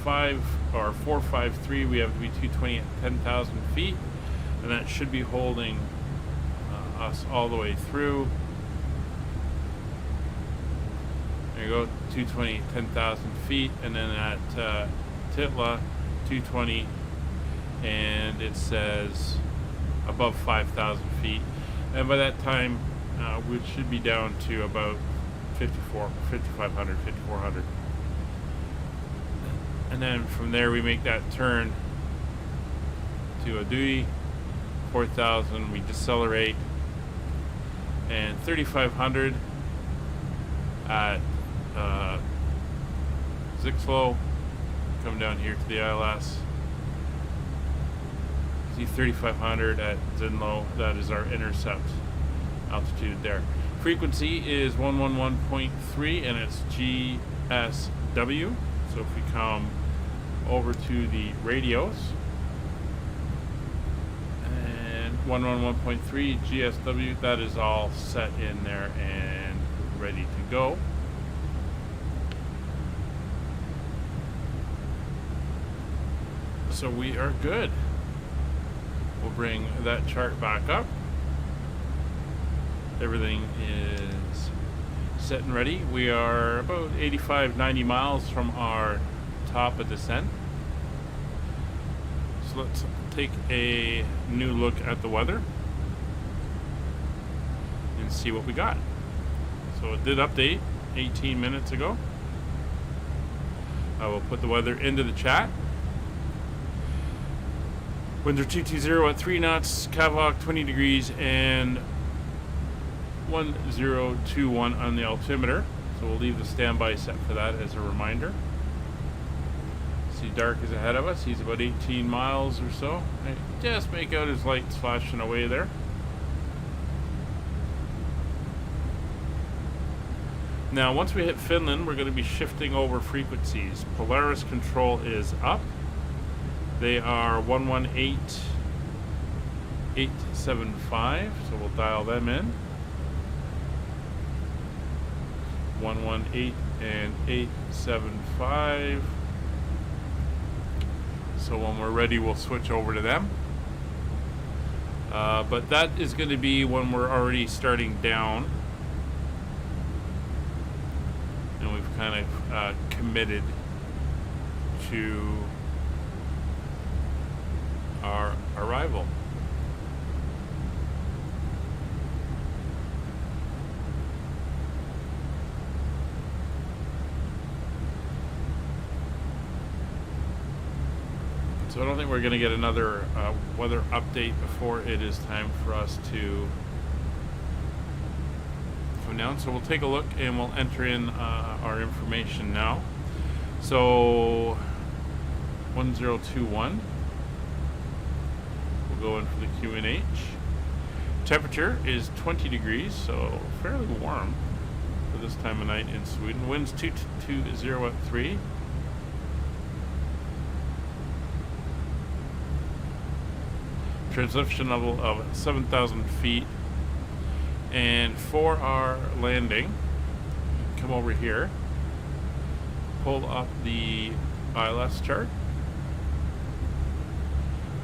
453. We have to be 220 at 10,000 feet, and that should be holding us all the way through. There you go, 220, 10,000 feet, and then at Titla, 220, and it says above 5,000 feet, and by that time we should be down to about 5,500, 5,400, and then from there we make that turn to a duty 4,000, we decelerate, and 3,500 at Zixlo, come down here to the ILS. See 3,500 at Zinlo, that is our intercept altitude there. Frequency is 111.3 and it's GSW. So if we come over to the radios, and 111.3 GSW, that is all set in there and ready to go. So we are good. We'll bring that chart back up. Everything is set and ready. We are about 85, 90 miles from our top of descent. So let's take a new look at the weather and see what we got. So it did update 18 minutes ago. I will put the weather into the chat. Winds are 220 at 3 knots, Kavak 20 degrees, and 1021 on the altimeter. So we'll leave the standby set for that as a reminder. See, Dark is ahead of us. He's about 18 miles or so. I just make out his lights flashing away there. Now, once we hit Finland, we're going to be shifting over frequencies. Polaris control is up. They are 118.875, so we'll dial them in. 118 and 875. So when we're ready, we'll switch over to them. But that is going to be when we're already starting down. And we've kind of committed to our arrival. So I don't think we're going to get another weather update before it is time for us to come down. So we'll take a look and we'll enter in our information now. So 1021. We'll go in for the QNH. Temperature is 20 degrees, so fairly warm for this time of night in Sweden. Winds 220 at 3. Transmission level of 7,000 feet. And for our landing, come over here, pull up the ILS chart,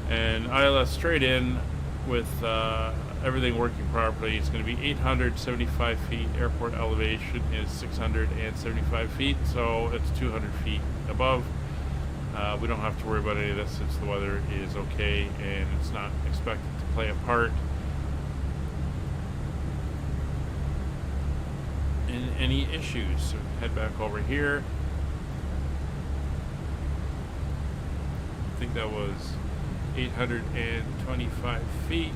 and ILS straight in with everything working properly. It's going to be 875 feet. Airport elevation is 675 feet, so it's 200 feet above. We don't have to worry about any of this since the weather is okay and it's not expected to play a part in any issues. So head back over here. I think that was 825 feet.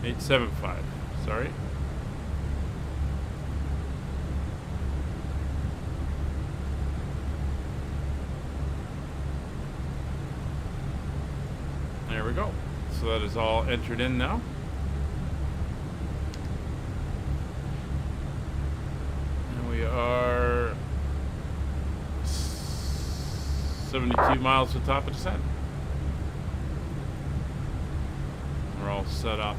875, sorry. There we go. So that is all entered in now. And we are 72 miles to the top of descent. We're all set up.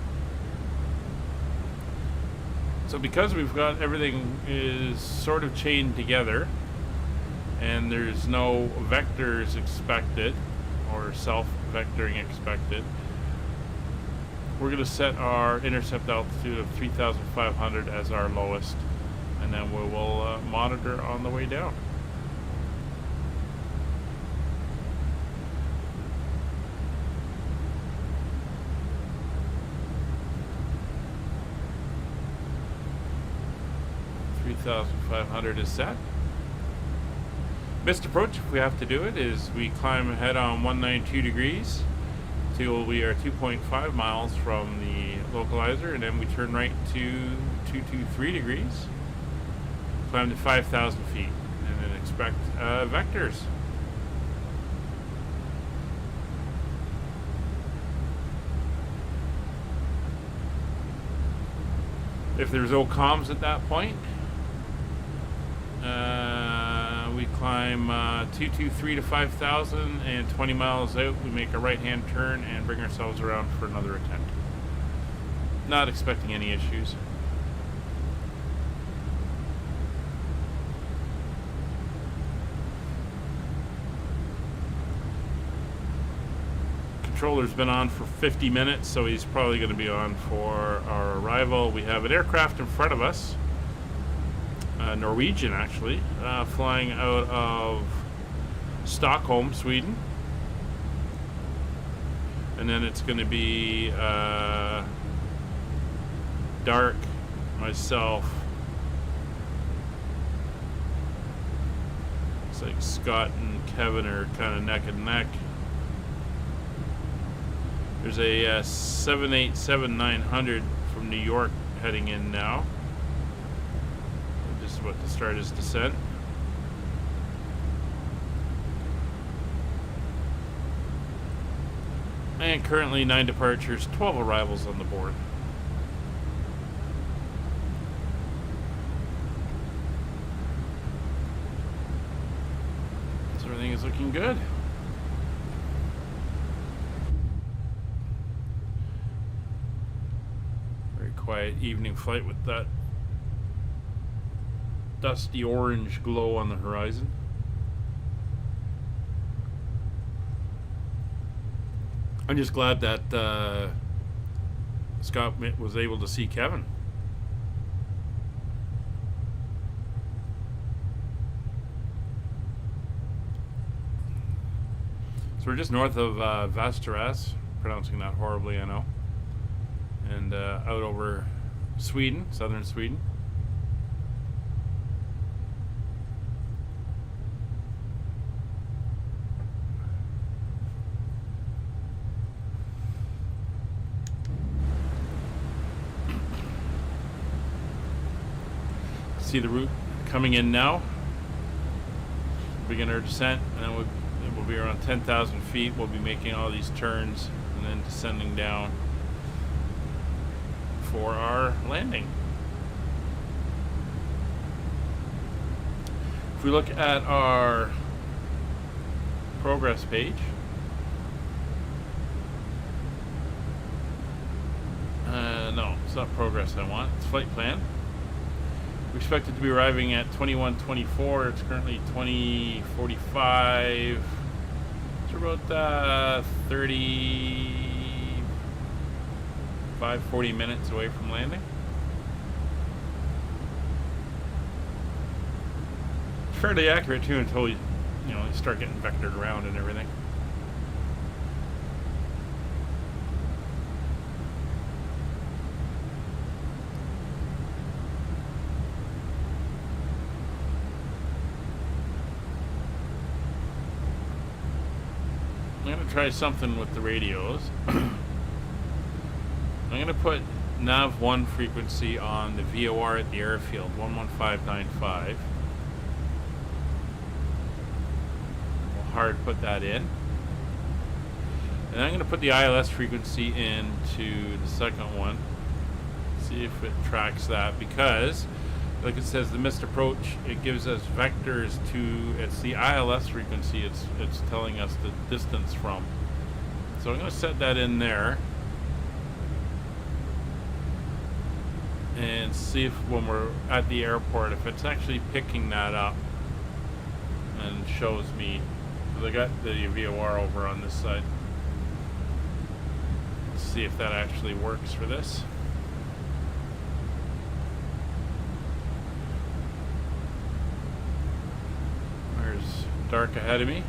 So because we've got everything is sort of chained together and there's no vectors expected or self-vectoring expected, we're going to set our intercept altitude of 3,500 as our lowest, and then we will monitor on the way down. $3,500 is set. Best approach, if we have to do it, is we climb ahead on 192 degrees till we are 2.5 miles from the localizer, and then we turn right to 223 degrees, climb to 5,000 feet, and then expect vectors. If there's no comms at that point, we climb 223 to 5,000, and 20 miles out we make a right hand turn and bring ourselves around for another attempt. Not expecting any issues. Controller's been on for 50 minutes, so he's probably going to be on for our arrival. We have an aircraft in front of us. Norwegian, actually, flying out of Stockholm, Sweden, and then it's going to be Dark, myself. It's like Scott and Kevin are kind of neck and neck. There's a 787-900 from New York heading in now. About to start his descent. And currently 9 departures, 12 arrivals on the board. So everything is looking good. Very quiet evening flight with that dusty orange glow on the horizon. I'm just glad that Scott was able to see Kevin. So we're just north of Västerås, pronouncing that horribly, I know, and out over Sweden, southern Sweden. See the route coming in now. Begin our descent, and then we'll be around 10,000 feet. We'll be making all these turns and then descending down for our landing. If we look at our progress page, no, it's not progress I want, it's flight plan. We expect it to be arriving at 21:24. It's currently 20:45. It's about 40 minutes away from landing. Fairly accurate too until you start getting vectored around and everything. I'm going to try something with the radios. I'm going to put nav 1 frequency on the VOR at the airfield, 11595. We'll hard put that in. And I'm going to put the ILS frequency into the second one. See if it tracks that, because like it says, the missed approach, it gives us vectors to, it's the ILS frequency it's telling us the distance from. So I'm going to set that in there and see if when we're at the airport, if it's actually picking that up and shows me, because I got the VOR over on this side. Let's see if that actually works for this. Dark ahead of me.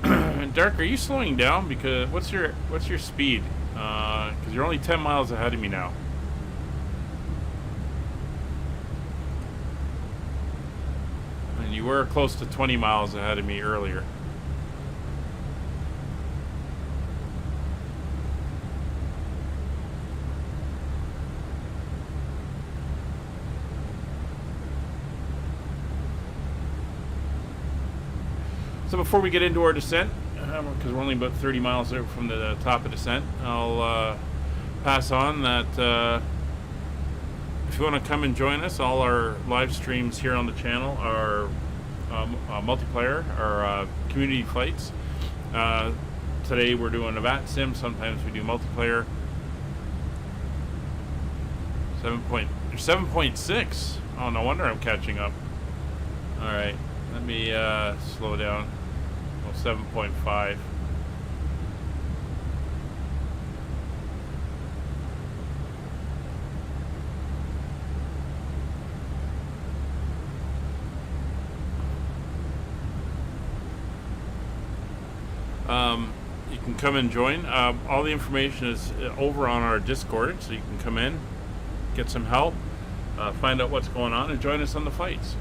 And Dark, are you slowing down? Because what's your speed? Because you're only 10 miles ahead of me now. And you were close to 20 miles ahead of me earlier. So before we get into our descent, because we're only about 30 miles out from the top of descent, I'll pass on that if you want to come and join us, all our live streams here on the channel are multiplayer, or community flights. Today we're doing a VATSim, sometimes we do multiplayer. 7.6. Oh, no wonder I'm catching up. Alright, let me slow down. 7.5. You can come and join. All the information is over on our Discord, so you can come in, get some help, find out what's going on, and join us on the flights.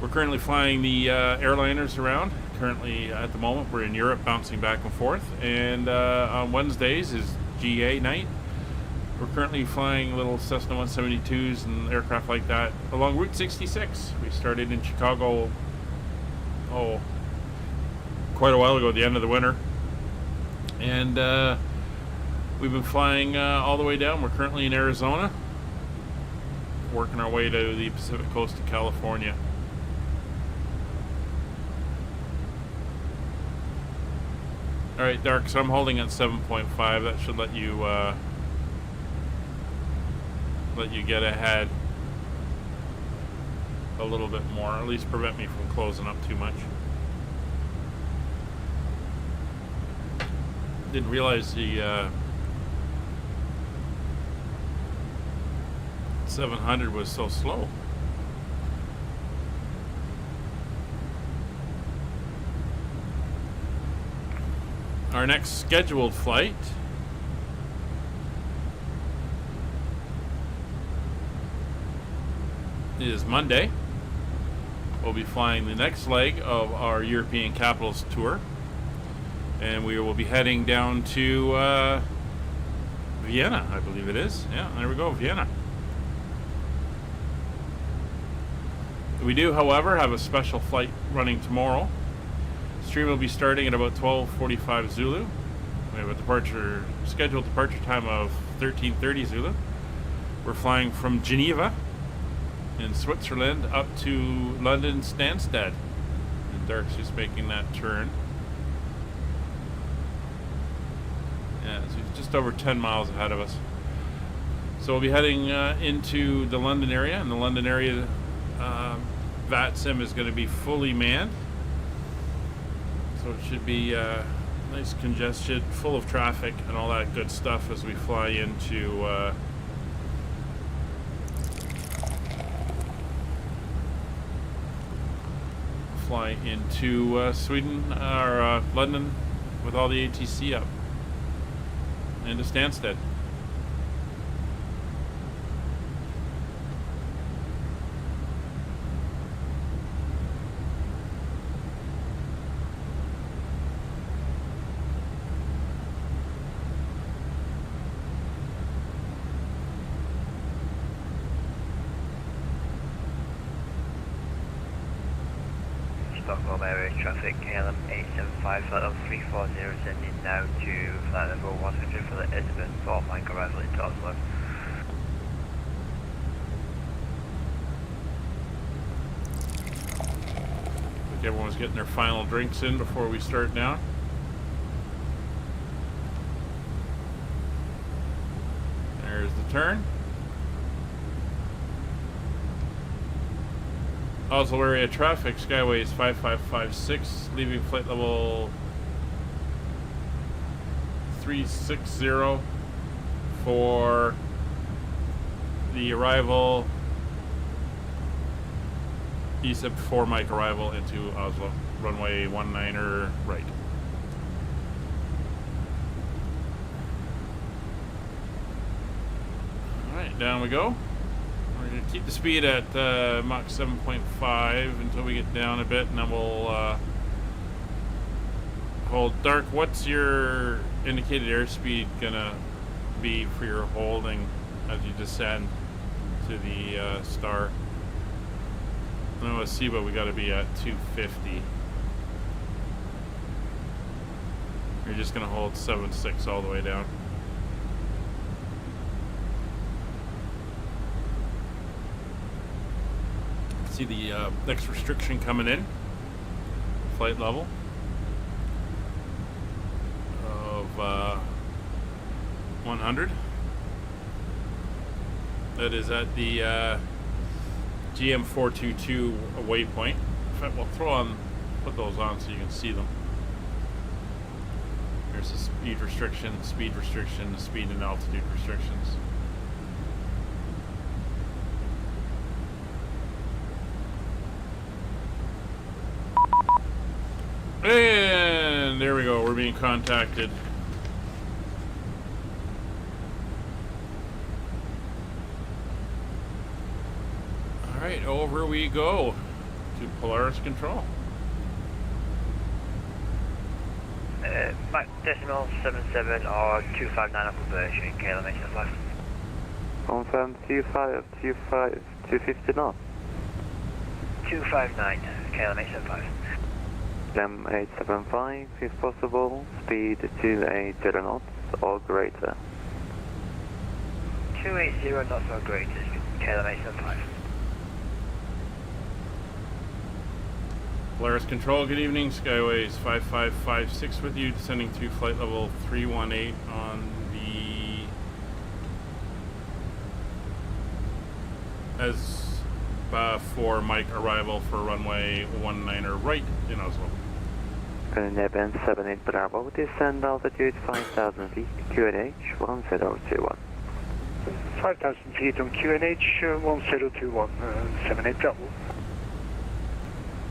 We're currently flying the airliners around. Currently, at the moment, we're in Europe, bouncing back and forth. And on Wednesdays is GA night. We're currently flying little Cessna 172s and aircraft like that along Route 66. We started in Chicago, quite a while ago, at the end of the winter. And we've been flying all the way down. We're currently in Arizona, working our way to the Pacific coast of California. Alright, Dark, so I'm holding at 7.5. That should let you get ahead a little bit more, or at least prevent me from closing up too much. Didn't realize the 700 was so slow. Our next scheduled flight is Monday. We'll be flying the next leg of our European Capitals tour, and we will be heading down to Vienna, I believe it is. Yeah, there we go, Vienna. We do, however, have a special flight running tomorrow. Stream will be starting at about 12:45 Zulu. We have a scheduled departure time of 13:30 Zulu. We're flying from Geneva in Switzerland up to London Stansted. And Dark's just making that turn. Yeah, so he's just over 10 miles ahead of us. So we'll be heading into the London area, and the London area VATSim is going to be fully manned. So it should be nice congested, full of traffic and all that good stuff as we fly into Sweden or London with all the ATC up, and to Stansted. Stockholm area traffic, KLM 875, flight level 340, sending now to flight level 100 for the Lisbon, for flight arrival into Oslo. I think everyone's getting their final drinks in before we start down. There's the turn. Oslo area traffic, Skyways 5556, leaving flight level 360 for the arrival, ESIP 4 Mike arrival into Oslo, runway 19er right. Alright, down we go. We're going to keep the speed at Mach 7.5 until we get down a bit, and then we'll hold. Dark, what's your indicated airspeed going to be for your holding as you descend to the star? I know at SIBA we got to be at 250. You're just going to hold 7.6 all the way down. See the next restriction coming in, flight level of 100. That is at the GM 422 waypoint. In fact, we'll put those on so you can see them. There's the speed restriction, the speed and altitude restrictions. And there we go, we're being contacted. Alright, over we go to Polaris Control. Mach decimal 77 or 259 on conversion, KLM 875. Confirm 250 knots. 259, KLM 875. Climb 875 if possible, speed 280 knots or greater. 280 knots or greater, KLM 875. Polaris Control, good evening. Skyways 5556 with you, descending to flight level 318 on the for Mike arrival for runway 19er right in Oslo. Copenhagen 78 Bravo, descend altitude 5,000 feet, QNH 1021. 5,000 feet on QNH 1021, 78 Bravo.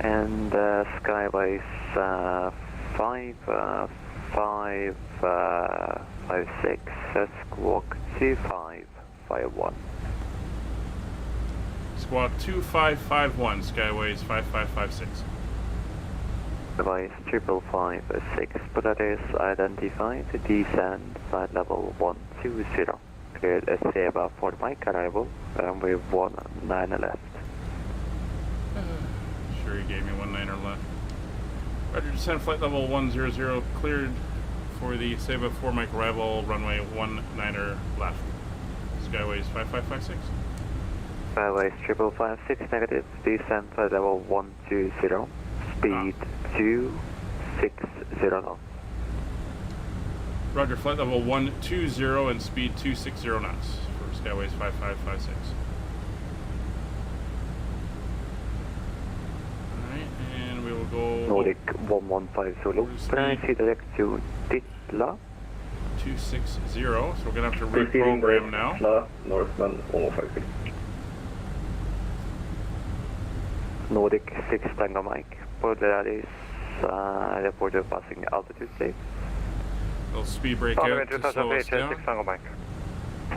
And Skyways 5556, squawk 2551. Squawk 2551, Skyways 5556. Device 5556, Polaris identified, descend, flight level 120. Cleared SEVA for Mike arrival, runway 19 left. Sure, he gave me 19er left. Roger, descend flight level 100, cleared for the SEVA 4 Mike arrival, runway 19er left. Skyways 5556. Skyways 5556 negative, descend flight level 120, speed 260 knots. Roger, flight level 120 and speed 260 knots for Skyways 5556. Alright, and we will go Nordic 115 Zulu, proceed direct to Titla. 260, so we're going to have to reprogram now. Northman 156. Nordic 6 Tango Mike, Polaris reported passing altitude safe. Little speed break out to slow us down. Tango Mike.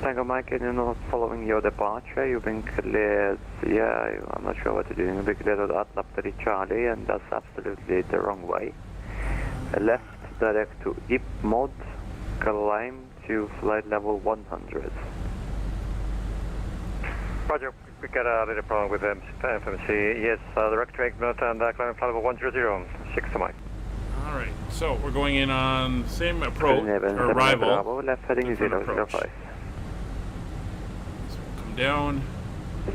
Tango Mike, and you're not following your departure. You've been cleared, I'm not sure what to do. You've been cleared at Atlap 3 Charlie, and that's absolutely the wrong way. Left direct to IP mod, climb to flight level 100. Roger, we got a little problem with FMC. Yes, direct to Egmont and climbing flight level 100, 6 to Mike. Alright, so we're going in on same approach, Copenhagen, or 7 arrival. Bravo, left heading different 005. approach. So we'll come down,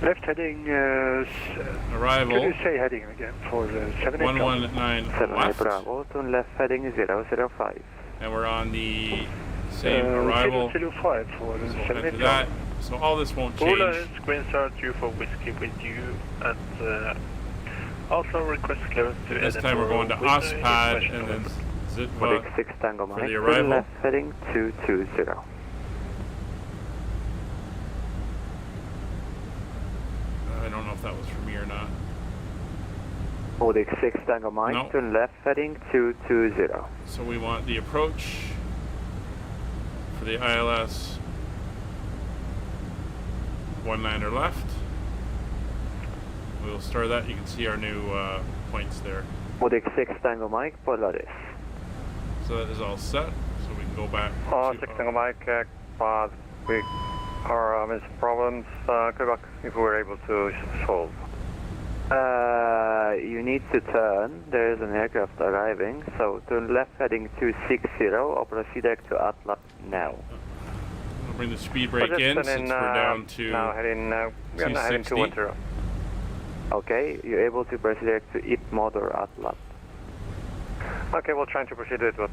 Left heading, arrival, could you say heading again for 78 119 7 left, Bravo, turn left heading 005. and we're on the same arrival. 005 for So we'll 78 enter that. So all this won't change. Polaris, Green Star 2 for Whiskey with you, and also request clearance to This time we're going to OSPAD and then Nordic Zitva 6 Tango Mike, the turn arrival. left heading 220. I don't know if that was for me or not. Nordic 6 Tango Mike, No. turn left heading 220. So we want the approach for the ILS 19er left. We'll start that. You can see our new points there. Nordic 6 Tango Mike, Polaris. So that is all set. So we can go back. Oh, to, 6 Tango Mike, but we are having some problems, Quebec, if we were able to solve. You need to turn. There is an aircraft arriving, so turn left heading 260 or proceed direct to Atlap now. We'll bring the speed brake in since we're down to now heading, we're now heading 260. 210. Okay, you're able to proceed direct to IP mod or Atlap. Okay, we'll try to proceed with what?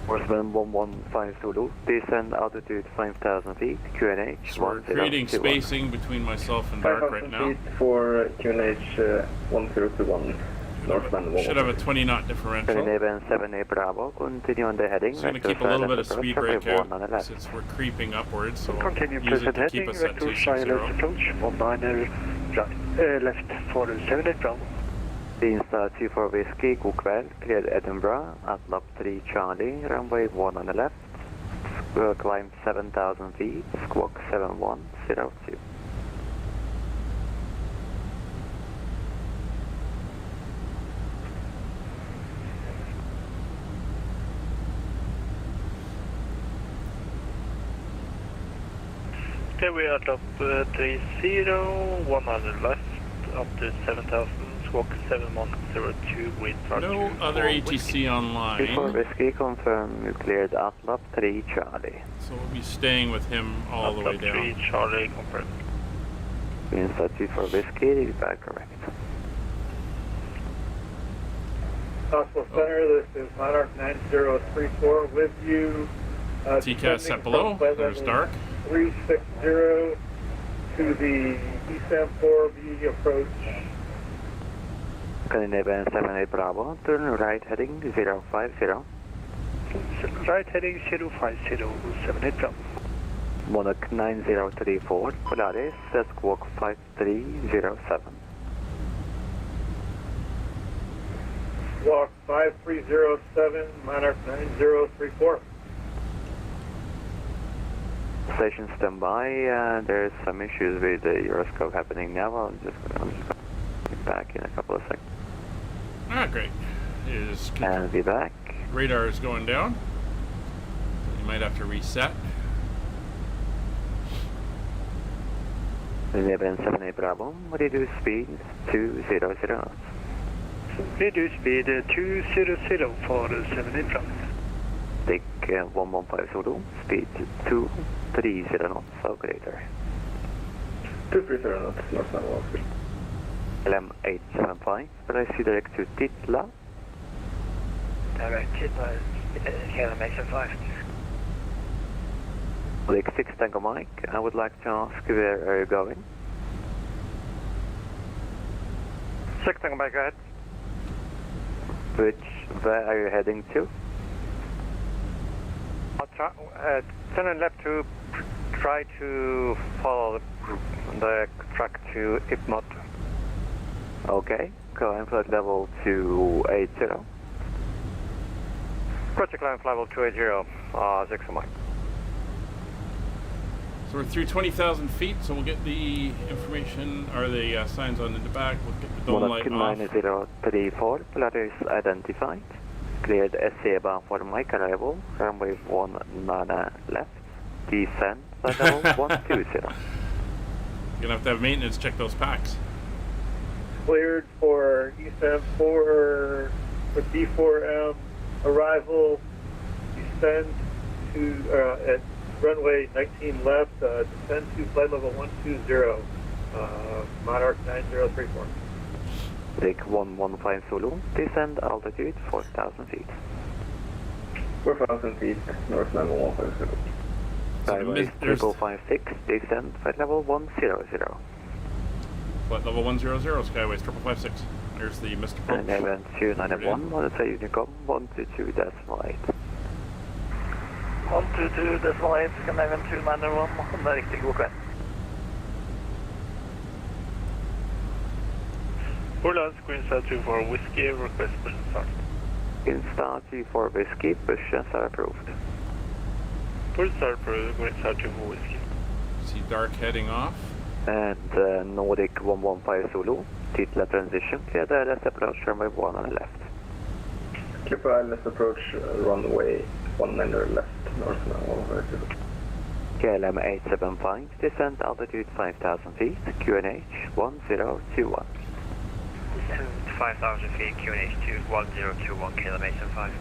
Horseman 115 Zulu, descend altitude 5,000 feet, QNH So we're creating 1021. spacing between myself and Dark right 5,000 now. feet for QNH 1021. Northman Should have a 156. 20 knot differential. Copenhagen 7A Bravo, continue on the heading. Just going to vector keep a little silent bit of approach, speed runway break 1 on the out left. since we're creeping upwards, so Continue we'll use it present to keep heading, us at vector 260. silent approach, 19er right, left for 78 Bravo. Star 24 Whiskey, god kväll, cleared Edinburgh, Atlap 3 Charlie, runway 1 on the left. We'll climb 7,000 feet, squawk 7102. Okay, we are top 30, 100 left, up to 7,000, squawk 7102, grid start No 2 other for ATC whiskey. online. Before Whiskey, confirm you cleared Atlap 3 Charlie. So we'll be staying with him all the way Up down. 3, Charlie, confirmed. Inside for Whiskey, is that correct? Oslo Center, this is Monarch 9034 with you. TCAS set below. There's dark. 360 to the ESAM-4B approach. Scandinavian 78 Bravo, turn right heading 050. Right heading 050, 78 Bravo. Monarch 9034, Polaris, squawk 5307. Walk 5307, Monarch 9034. Station standby, there's some issues with the gyroscope happening now. I'm just gonna be back in a couple of seconds. Ah, great. Is And be back. radar is going down. You might have to reset. 1178 Bravo, reduce speed 200 knots. Reduce speed 200 for 78 Bravo. Take 115 Zulu, speed 230 knots or greater. 230 knots, Northman 1. LM875, proceed direct to Titla. Direct, Titla is KLM 5. Lake 6 Tango Mike, I would like to ask where are you going? 6 Tango Mike, go ahead. Where are you heading to? I'll try, turn and left to try to follow the track to Ipmot. Okay, climb flight level 280. Roger, climb flight level 280, 6 Tango Mike. So we're through 20,000 feet, so we'll get the information, or the signs on in the back. We'll get the dome Monarch light off. 9034, Polaris identified. Cleared SCA bar for Mike arrival, runway 19 left. Descent, flight level 120. You're gonna have to have maintenance check those packs. Cleared for ESAM-4 for D4M arrival, descend to at runway 19 left, descend to flight level 120, Monarch 9034. Take 115 Zulu, descend altitude 4,000 feet. 4,000 feet, Northman 150. Skyway 3556, descend flight level 100. Flight level 100, Skyways 5556. There's the missed approach. And event 291, monitor Unicom 122.8. 122.8, Scandinavian 291, det är riktigt god kväll. Orland, Green Star 2 for whiskey, request push and start. In start G4 Whiskey, pushes are approved. Push start approved, Green Star 2 for whiskey. See dark heading off. And Nordic 115 Zulu, Titla transition, clear the LS approach runway 1 on the left. Clear for ILS approach, runway 19 left, Northman 150. KLM 875, descent altitude 5,000 feet, QNH 1021. 5,000 feet, QNH 1021, KLM 875.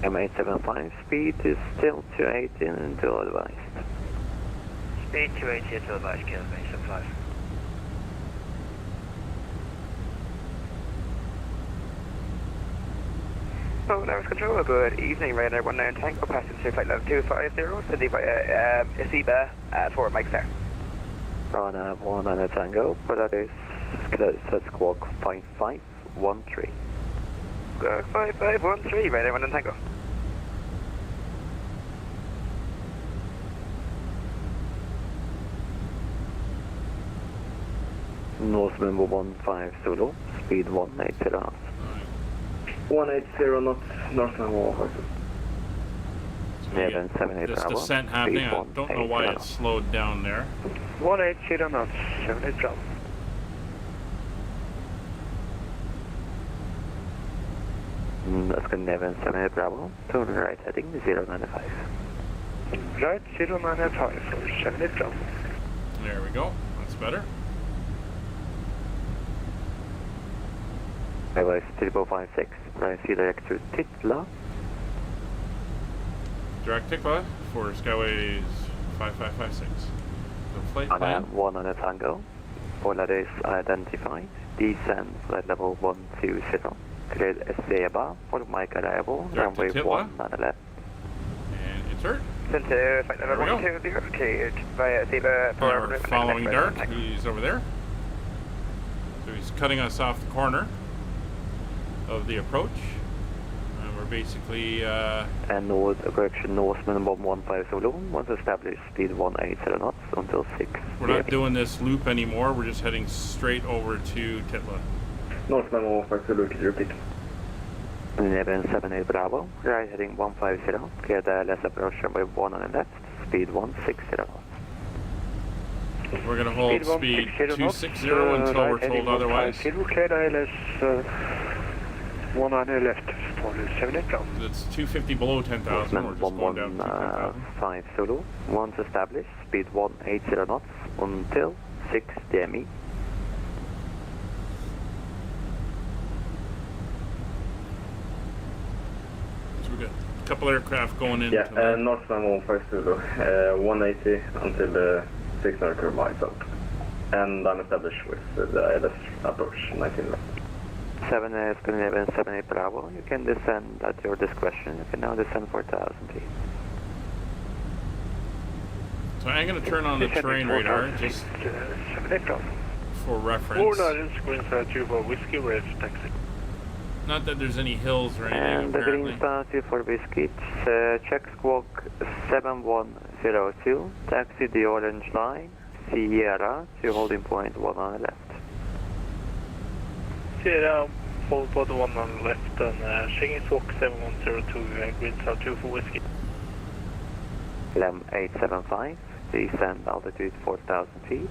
M875, speed is still 280 until advised. Speed 280 until advised, KLM 875. Oh, Nose Control, good evening, Radar 19 Tango, passenger flight level 250, Sydney via Isiba for Mike Star. Rana 1 Tango, Polaris, close squawk 5513. Squawk 5513, Radar 19 Tango. Northman 15 Zulu, speed 180 knots. 180 knots, Northman 150. So we Event get 78 this Bravo, descent happening. I speed don't know why 180 it's slowed down there. 180 knots, 78 Bravo. Scandinavian 78 Bravo, turn right heading 095. Right 095 for 78 Bravo. There we go. That's better. Skyways 3556, proceed direct to Titla. Direct Tikla for Skyways 5556. So flight plan. 1 on a Tango. Polar is identified. Descend flight level 120. Cleared Seba for Mike arrival. Direct to Runway Titla. 1 on the left. And insert. Center, flight level There we go. 120, cleared via Seba for... We're following Dart. He's over there. So he's cutting us off the corner of the approach. And we're basically... And north, correction, Norseman 115 Zulu. Once established, speed 180 knots until 6. we're not doing this loop anymore. We're just heading straight over to Titla. Northman 115 Zulu, could you repeat? Eleven 78 Bravo, right heading 150, clear the less approach runway 1 on the left, speed 160 knots. We're going to hold speed 260 until we're told otherwise. Clear ILS 1 on the left for 78 Bravo. It's 250 below 10,000. We're just going down to 10,000. 5 Zulu, once established, speed 180 knots until 6 DME. So we've got a couple aircraft going in. Yeah, Northman 115 Zulu, 180 until 600 miles out. And I'm established with the ILS approach 19 left. 7 Scandinavian 78 Bravo, you can descend at your discretion. You can now descend 4,000 feet. So I'm going to turn on the terrain radar just 78 Bravo. for reference. Order is green star 2 for Whiskey Red taxi. Not that there's any hills or anything, And the apparently. green star 2 for Whiskey, check squawk 7102, taxi the orange line, Sierra to holding point 1 on the left. Sierra, hold for the 1 on the left and checking squawk 7102, green star 2 for Whiskey. LM 875, descend altitude 4,000 feet.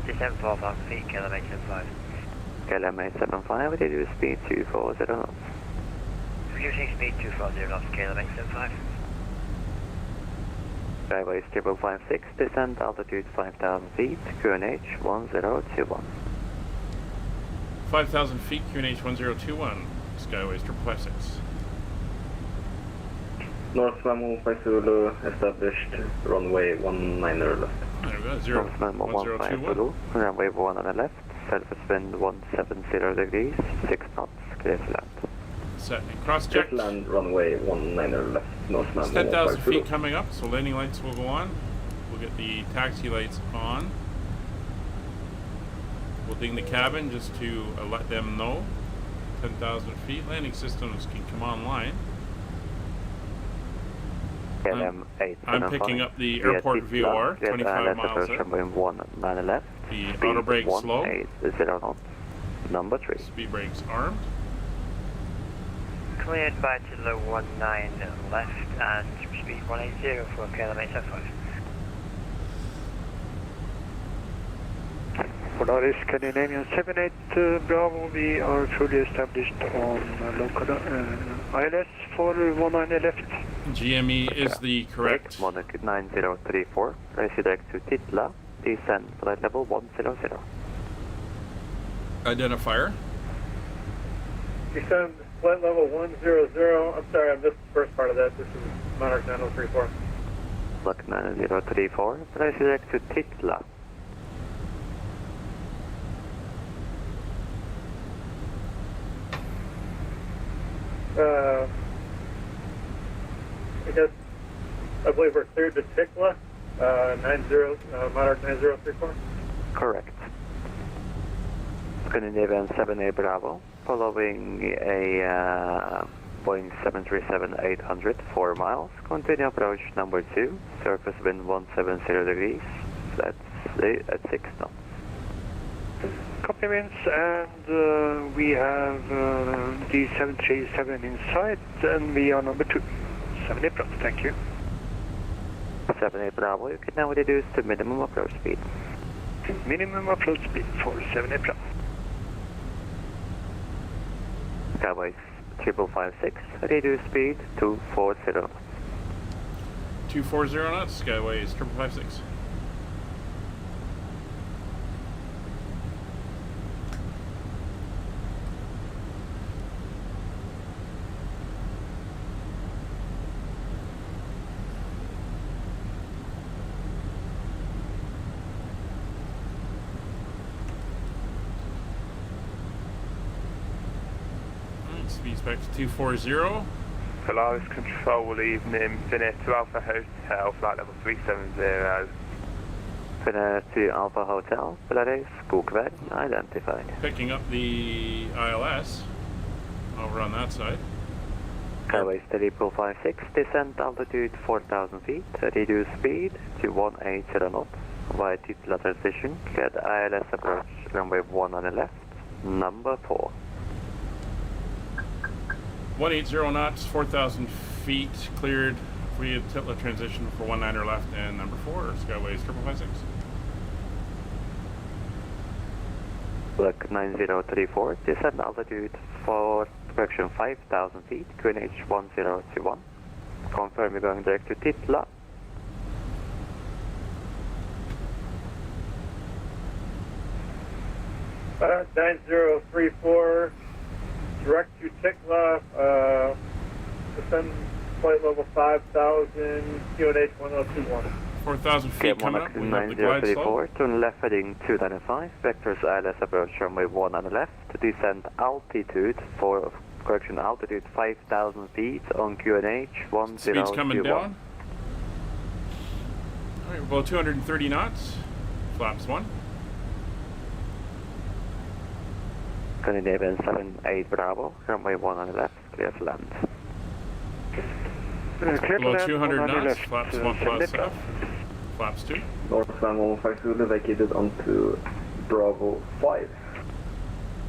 Descend 4,000 feet, kilometer 5. LM 875, reduce speed 240 knots. Reducing speed 240 knots, kilometer 5. Skyways 5556, descend altitude 5,000 feet, QNH 1021. 5,000 feet, QNH 1021, Skyways 5556. Northman 115 Zulu, established runway 19 left. There we go, 0, Northman 115 1021. Zulu, runway 1 on the left, surface wind 170 degrees, 6 knots, clear to land. Set and cross check. Just land runway 19 left. Northman It's 10,000 115 feet Zulu. coming up, so landing lights will go on. We'll get the taxi lights on. We'll ding the cabin just to let them know. 10,000 feet. Landing systems can come online. LM 875. I'm picking up the airport VOR, 25 miles out. Runway 1 on the left, The speed auto brake slow. 180 knots. Number 3. Speed brakes armed. Cleared by to the 19 left and speed 180 for kilometer 5. Polaris Scandinavian 78 Bravo, we are fully established on local ILS for 19 left. GME is the correct. Monarch 9034, proceed direct to Titla, descend flight level 100. Identifier. Descend flight level 100. I'm sorry, I missed the first part of that. This is Monarch 9034. Monarch 9034, proceed direct to Titla. I believe we're cleared to Tikla, Monarch 9034. Correct. Scandinavian 7A Bravo, following a Boeing 737-800, 4 miles. Continue approach number 2, surface wind 170 degrees, that's at 6 knots. Compliments, and we have the 737 inside, and we are number 2. 78 Bravo, thank you. 7A Bravo, you can now reduce to minimum approach speed. Minimum approach speed for 78 Bravo. Skyways 5556, reduce speed to 240 knots. 240 knots, Skyways 5556. speed spec 240. Polaris Control, evening, Finnair to Alpha Hotel, flight level 370. Finnair to Alpha Hotel, Polaris, Bokväg identified. Picking up the ILS over on that side. Skyway steady pool 56, descent altitude 4,000 feet, reduce speed to 180 knots. Via Titla transition, cleared ILS approach runway 1 on the left, number 4. 180 knots, 4,000 feet, cleared via Titla transition for 19er left and number 4, Skyways 556. Look 9034, descent altitude for correction 5,000 feet, QNH 1021. Confirm you're going direct to Titla. 9034, direct to Titla, descend flight level 5,000, QNH 1021. 4,000 feet coming up, we have the glide slope. 9034, turn left heading 295, vectors ILS approach runway 1 on the left, descent altitude for correction altitude 5,000 feet on QNH 1021. Speed's coming down. Alright, we're below 230 knots, flaps 1. Scandinavian 78 Bravo, runway 1 on the left, clear to land. Below 200 knots, flaps 1 plus F, flaps 2. Northbound 115 Zulu vacated onto Bravo 5.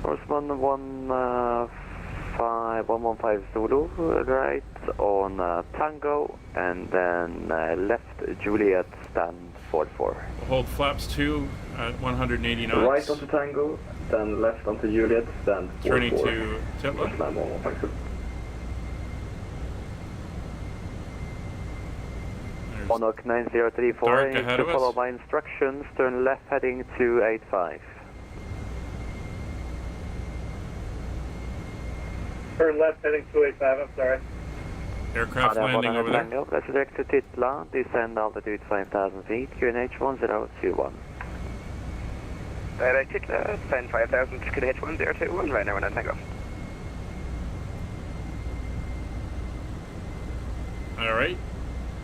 Northbound 115 Zulu, right on Tango, and then left Juliet, stand 44. We'll hold flaps 2 at 180 knots. Right onto Tango, then left onto Juliet, stand 44. Turning to Titla. Northbound 115 Zulu. Monarch 9034, Dark I need ahead to of us. follow my instructions, turn left heading 285. Turn left heading 285, I'm sorry. Aircraft landing over there. Tango, let's direct to Titla, descend altitude 5,000 feet, QNH 1021. Direct Titla, descend 5,000, QNH 1021, right now on Tango. Alright,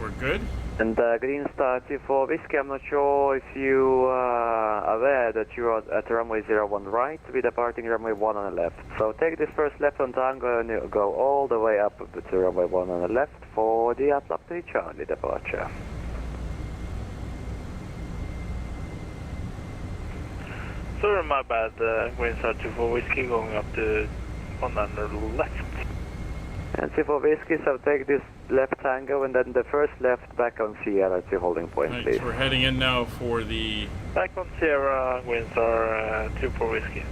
we're good. And Green Star 24 Whiskey, I'm not sure if you are aware that you're at runway 01 right, we're departing runway 1 on the left. So take this first left on Tango and you go all the way up to runway 1 on the left for the Atlas 3 Charlie departure. Sorry, my bad, Green Star 24 Whiskey going up to 1 on the left. And 24 Whiskey, so take this left Tango and then the first left back on Sierra to holding point, Right, please. so we're heading in now for the Back on Sierra, Green Star 24 Whiskey.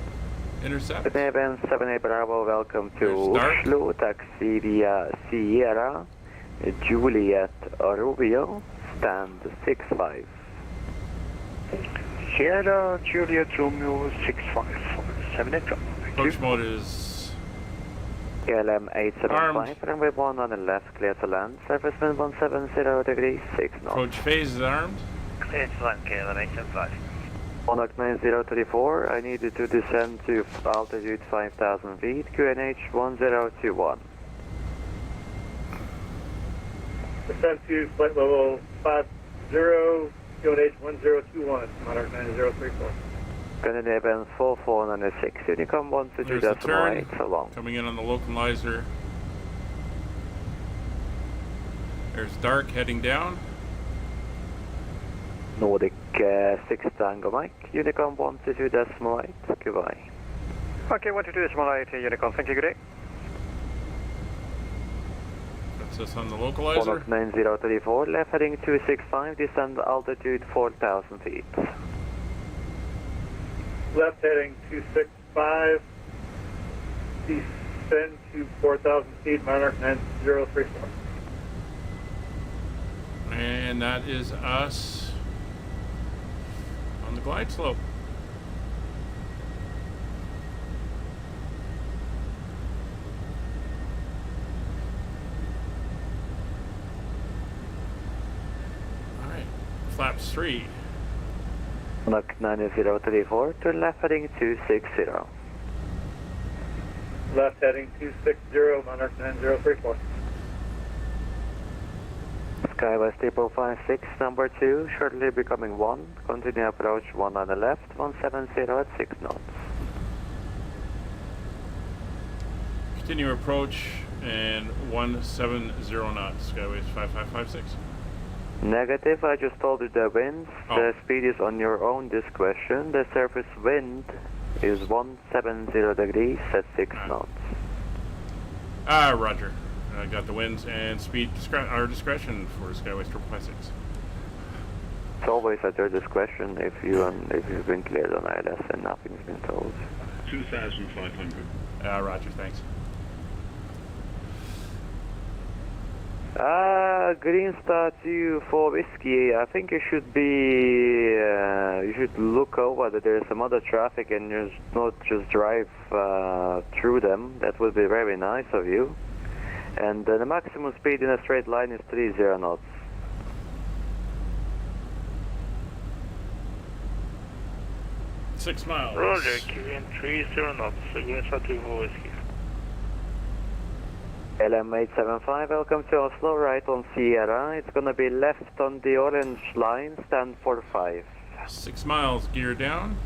intercept. Scandinavian 78 Bravo, welcome to There's Dark. Oslo, taxi via Sierra, Juliet Romeo, stand 65. Sierra, Juliet, Romeo, 65, 78 Bravo. Thank you. Approach mode is KLM 875, Armed. runway 1 on the left, clear to land, surface wind 170 degrees, 6 knots. approach phase is armed. Clear to land, KLM 875. Monarch 9034, I need you to descend to altitude 5,000 feet, QNH 1021. Descend to flight level 50, QNH 1021, Monarch 9034. Scandinavian 4496, Unicom 122 There's the decimal turn. 8, so long. Coming in on the localizer. There's Dark heading down. Nordic 6 Tango Mike, Unicom 122 decimal 8, goodbye. Okay, 122 decimal 8, Unicom, thank you, good day. That's us on the localizer. Monarch 9034, left heading 265, descend altitude 4,000 feet. Left heading 265, descend to 4,000 feet, Monarch 9034. And that is us on the glide slope. Alright, flaps 3. Monarch 9034, turn left heading 260. left heading 260, Monarch 9034. Skywest 5556, number 2, shortly becoming 1. Continue approach 1 on the left, 170 at 6 knots. Continue approach and 170 knots. Skyways 5556. Negative, I just told you the winds. Oh. The speed is on your own discretion. The surface wind is 170 degrees at 6 knots. Roger. I got the winds and speed our discretion for Skyways 5556. It's always at your discretion if you've been cleared on ILS and nothing's been told. 2,500. Roger, thanks. Green Star 2 for whiskey. I think you should be, you should look over that there's some other traffic and just not just drive through them. That would be very nice of you. And the maximum speed in a straight line is 30 knots. Six miles. Roger, Kirin 30 knots, Green Star 2 for whiskey. LM875, welcome to Oslo, right on Sierra. It's gonna be left on the orange line, stand for 5. 6 miles, gear down.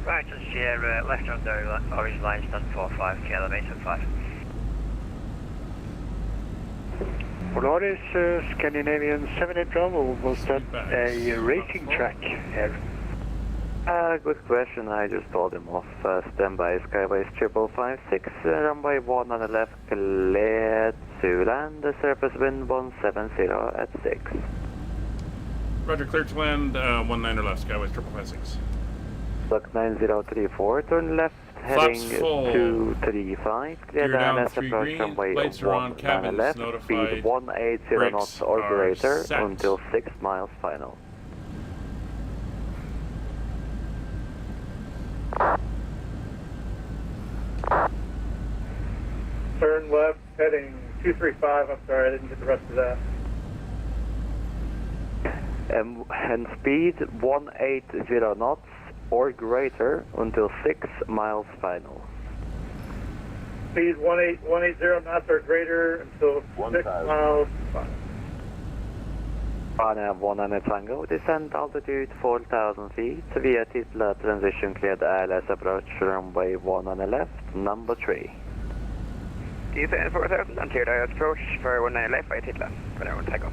Right on Sierra, left on the orange line, stand 45, KLM875. Polaris Scandinavian 78 Bravo, was that a racing track here? Good question. I just told him off. Standby Skyways 5556, runway 1 on the left, cleared to land. The surface wind 170 at 6. Roger, clear to land, 19 left, Skyways 5556. Look 9034, turn left, Flaps heading full. 235, clear Gear down, land, 3 approach green, runway lights are 1 on, on the cabins left, notified, speed 180 brakes knots or are greater set. until 6 miles final. Turn left, heading 235. I'm sorry, I didn't get the rest of that. And speed 180 knots or greater until 6 miles final. Speed 180 knots or greater until 6 miles. On 1 on a tango, descent altitude 4,000 feet, via Titla transition cleared ILS approach runway 1 on the left, number 3. Descent 4000 on cleared ILS approach for 19 left by Titla, for now on takeoff.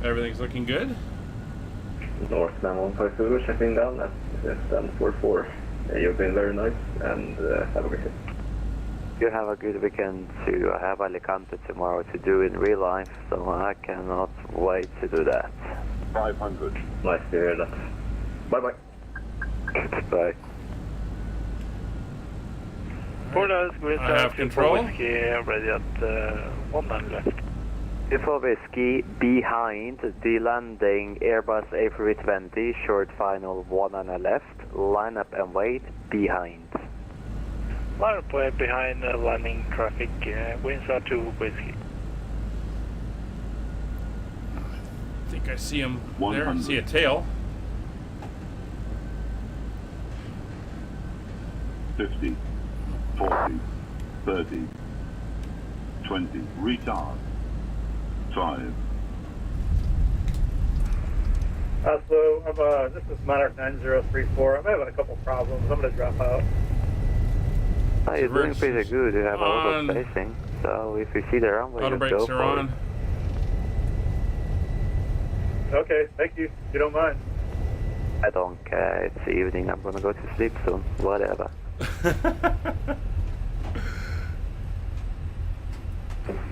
Everything's looking good. Northman 150, checking down at stand 44. You've been very nice and have a great day. You have a good weekend too. I have Alicante tomorrow to do in real life, so I cannot wait to do that. 500. Nice to hear that. Bye-bye. Bye. Polaris Green I Star have 2 control. for whiskey, ready at 19 left. For whiskey, behind the landing Airbus A320, short final 1 on the left, line up and wait, behind. Line up way behind landing traffic, Green Star 2 whiskey. I think I see him there. I 100. see a tail. 50, 40, 30, 20, retard. 5. Oslo, this is Monarch 9034. I'm having a couple problems. I'm going to drop out. You're doing Reverse pretty good. You have a lot on. of spacing. So if you see the runway, Auto just go brakes for are it. on. Okay, thank you. If you don't mind. I don't care. It's evening. I'm gonna go to sleep soon. Whatever.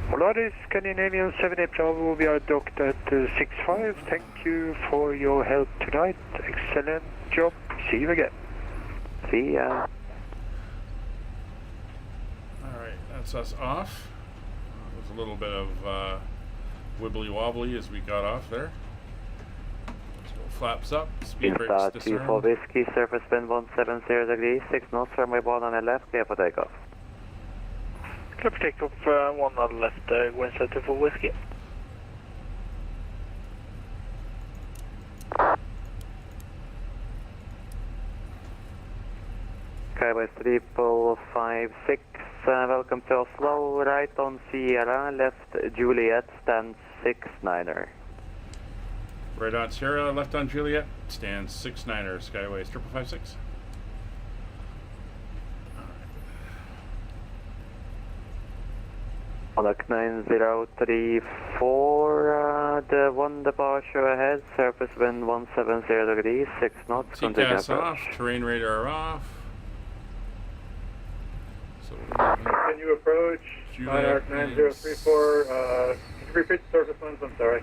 Polaris Scandinavian 78 Bravo, we are docked at 65. Thank you for your help tonight. Excellent job. See you again. See ya. Alright, that's us off. It was a little bit of wibbly wobbly as we got off there. So flaps up, speed brakes Insta 2 for disarmed. whiskey, surface wind 170 degrees, 6 knots, runway 1 on the left, clear for takeoff. Clear for takeoff, 1 on the left, Green Star 2 for whiskey. Skyway 3556, welcome to Oslo, right on Sierra, left Juliet, stand 69er. Right on Sierra, left on Juliet, stand 69er, Skyway 3556. Monarch 9034, the one departure ahead, surface wind 170 degrees, 6 knots, TCAS off, terrain radar off. So Can you approach Monarch 9034? Can you repeat the surface winds? I'm sorry.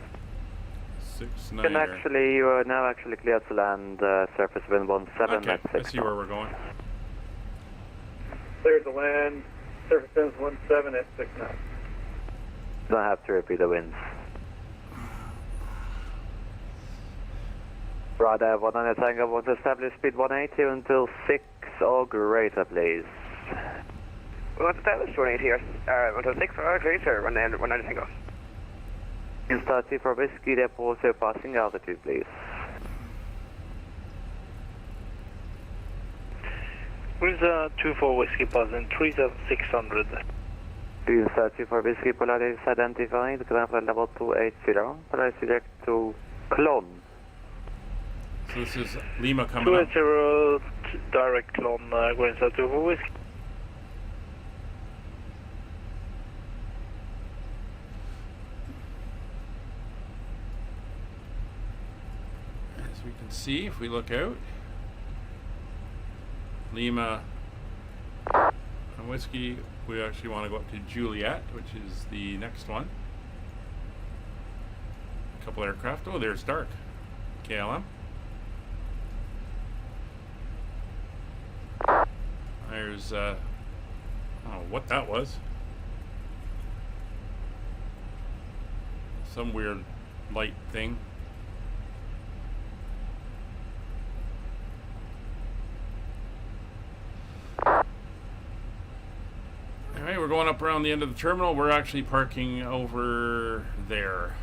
69er. You are now actually cleared to land, surface wind 17 Okay, at 6 I see where we're going. Cleared to land, surface winds 17 at 6 knots. Don't have to repeat the winds. Rudder 100 Tango, want to establish speed 180 until 6 or greater, please. We want to establish 180 until 6 or greater, 190 Tango. In 30 for whiskey, depot passing altitude, please. Where's 24 whiskey passing 37600? In 30 for whiskey, Polaris identified, ground flight level 280, Polaris direct to Clone. So this is Lima coming up. 280 direct Clone, going south 24 whiskey. As we can see, if we look out, Lima and whiskey, we actually want to go up to Juliet, which is the next one. A couple aircraft. Oh, there's Dark. KLM. There's, I don't know what that was. Some weird light thing. Alright, we're going up around the end of the terminal. We're actually parking over there.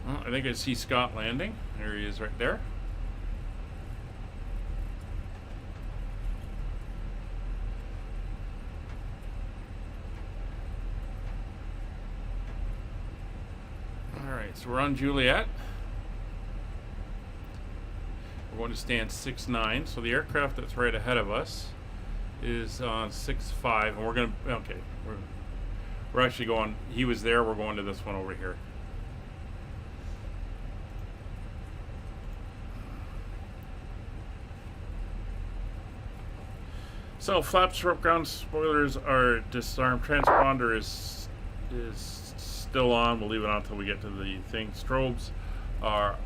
Well, I think I see Scott landing. There he is right there. So we're on Juliet. We're going to stand 6'9". So the aircraft that's right ahead of us is on 6'5", and we're going to, okay, we're actually going, he was there, we're going to this one over here. So flaps, rope ground spoilers are disarmed. Transponder is still on. We'll leave it on until we get to the thing. Strobes are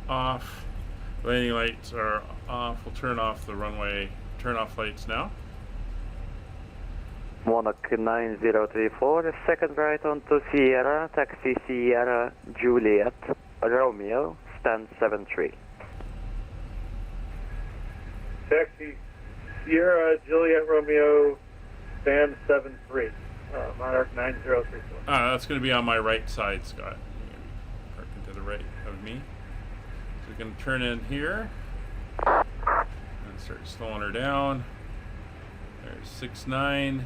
off. Landing lights are off. We'll turn off the runway turn off lights now. Monarch 9034, second right onto Sierra, taxi Sierra Juliet Romeo, stand 73. Taxi Sierra Juliet Romeo, stand 73. Monarch 9034. That's going to be on my right side, Scott. Parking to the right of me. So we can turn in here and start slowing her down. There's 6'9".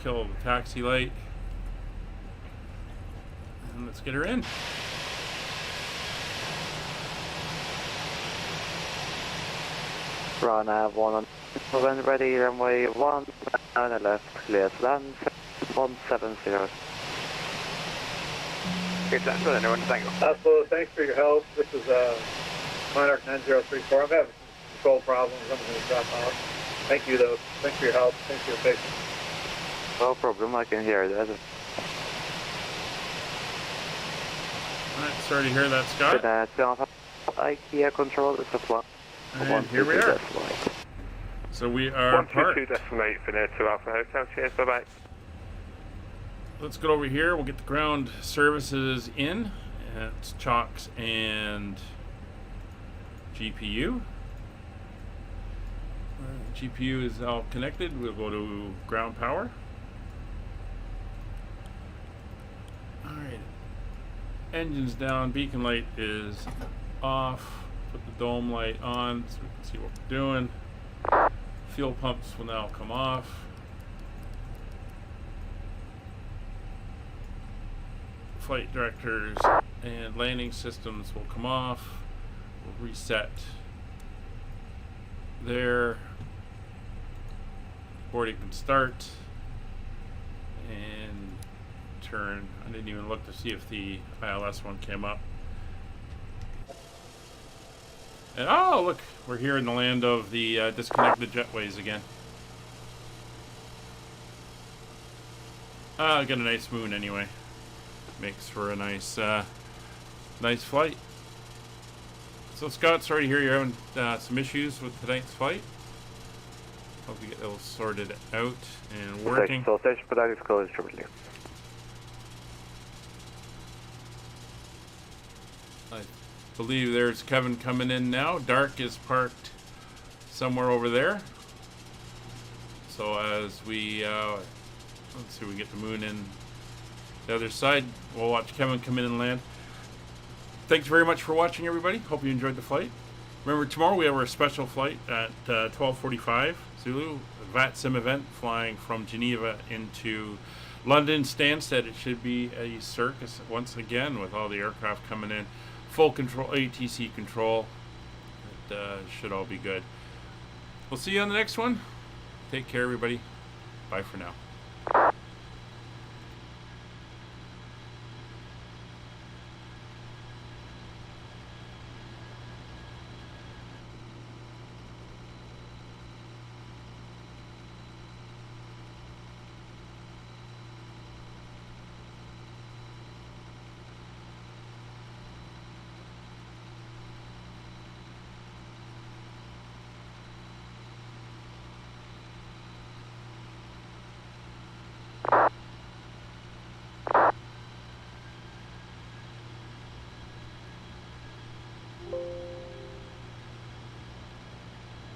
Kill the taxi light. And let's get her in. Run 1 when ready, runway 1, on the left, clear to land, 170. Good land, go then, everyone, thank you. Oslo, thanks for your help. This is Monarch 9034. I'm having some control problems. I'm going to drop out. Thank you, though. Thanks for your help. Thanks for your patience. No problem, I can hear that. Alright, sorry to hear that, Scott. IKEA control is a flight. And here we are. So we are parked. 122.8 for near to Alpha Hotel. Cheers, bye-bye. Let's go over here. We'll get the ground services in. It's Chalks and GPU. GPU is all connected. We'll go to ground power. Alright. Engines down. Beacon light is off. Put the dome light on so we can see what we're doing. Fuel pumps will now come off. Flight directors and landing systems will come off. We'll reset there. Boarding can start and turn. I didn't even look to see if the ILS one came up. And oh, look, we're here in the land of the disconnected jetways again. Got a nice moon anyway. Makes for a nice, nice flight. So Scott, sorry to hear you're having some issues with tonight's flight. Hope you get those sorted out and working. So station product is closed shortly. I believe there's Kevin coming in now. Dark is parked somewhere over there. So as we, let's see if we get the moon in the other side, we'll watch Kevin come in and land. Thanks very much for watching, everybody. Hope you enjoyed the flight. Remember, tomorrow we have our special flight at 12:45 Zulu, VATSim event, flying from Geneva into London Stansted. It should be a circus once again with all the aircraft coming in. Full control, ATC control. It should all be good. We'll see you on the next one. Take care, everybody. Bye for now.